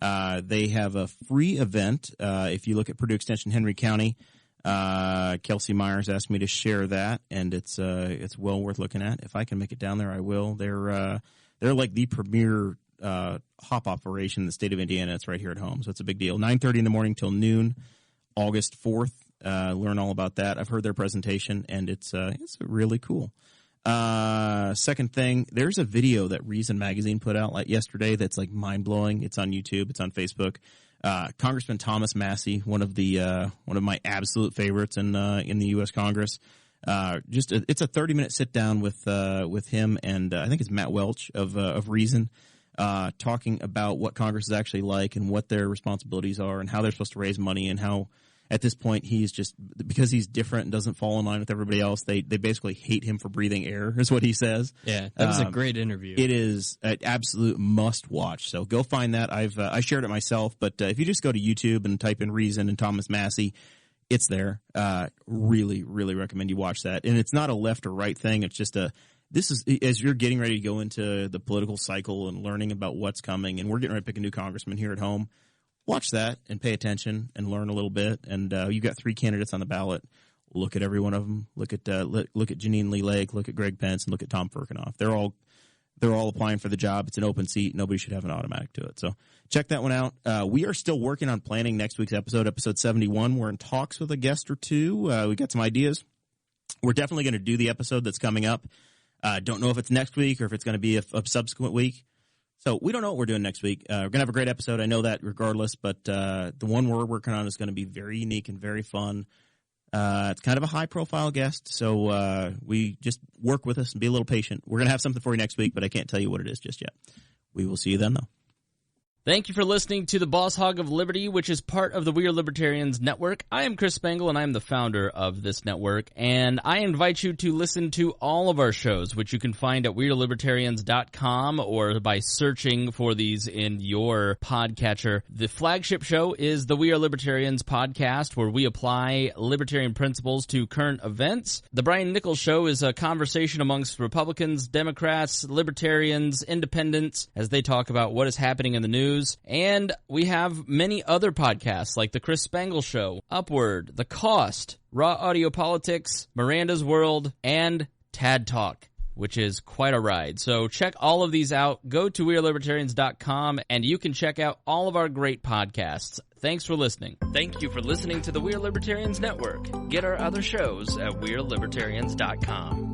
They have a free event. If you look at Purdue Extension Henry County, Kelsey Myers asked me to share that, and it's well worth looking at. If I can make it down there, I will. They're like the premier hop operation in the state of Indiana. It's right here at home, so it's a big deal. 9:30 in the morning till noon, August 4th. Learn all about that. I've heard their presentation, and it's really cool. Second thing, there's a video that Reason Magazine put out like yesterday that's like mind blowing. It's on YouTube. It's on Facebook. Congressman Thomas Massey, one of my absolute favorites in the U.S. Congress. It's a 30-minute sit down with him and I think it's Matt Welch of Reason, talking about what Congress is actually like and what their responsibilities are and how they're supposed to raise money, and how at this point he's just, because he's different and doesn't fall in line with everybody else, they basically hate him for breathing air, is what he says. Yeah, that was a great interview. It is an absolute must watch. So go find that. I shared it myself, but if you just go to YouTube and type in Reason and Thomas Massey, it's there. Really, really recommend you watch that. And it's not a left or right thing. It's just this is, as you're getting ready to go into the political cycle and learning about what's coming, and we're getting ready to pick a new congressman here at home, watch that and pay attention and learn a little bit. And you've got 3 candidates on the ballot. Look at every one of them. Look at Jeanine Lee Lake. Look at Greg Pence, and look at Tom Firkinoff. They're all applying for the job. It's an open seat. Nobody should have an automatic to it. So check that one out. We are still working on planning next week's episode 71. We're in talks with a guest or 2. We got some ideas. We're definitely going to do the episode that's coming up. Don't know if it's next week or if it's going to be a subsequent week. So we don't know what we're doing next week. We're going to have a great episode. I know that regardless, but the one we're working on is going to be very unique and very fun. It's kind of a high-profile guest, so we just work with us and be a little patient. We're going to have something for you next week, but I can't tell you what it is just yet. We will see you then, though. Thank you for listening to the Boss Hog of Liberty, which is part of the We Are Libertarians Network. I am Chris Spangle, and I am the founder of this network, and I invite you to listen to all of our shows, which you can find at wearelibertarians.com or by searching for these in your podcatcher. The flagship show is the We Are Libertarians podcast, where we apply libertarian principles to current events. The Brian Nichols Show is a conversation amongst Republicans, Democrats, Libertarians, Independents, as they talk about what is happening in the news. And we have many other podcasts like The Chris Spangle Show, Upward, The Cost, Raw Audio Politics, Miranda's World, and Tad Talk, which is quite a ride. So check all of these out. Go to wearelibertarians.com and you can check out all of our great podcasts. Thanks for listening. Thank you for listening to the We Are Libertarians Network. Get our other shows at wearelibertarians.com.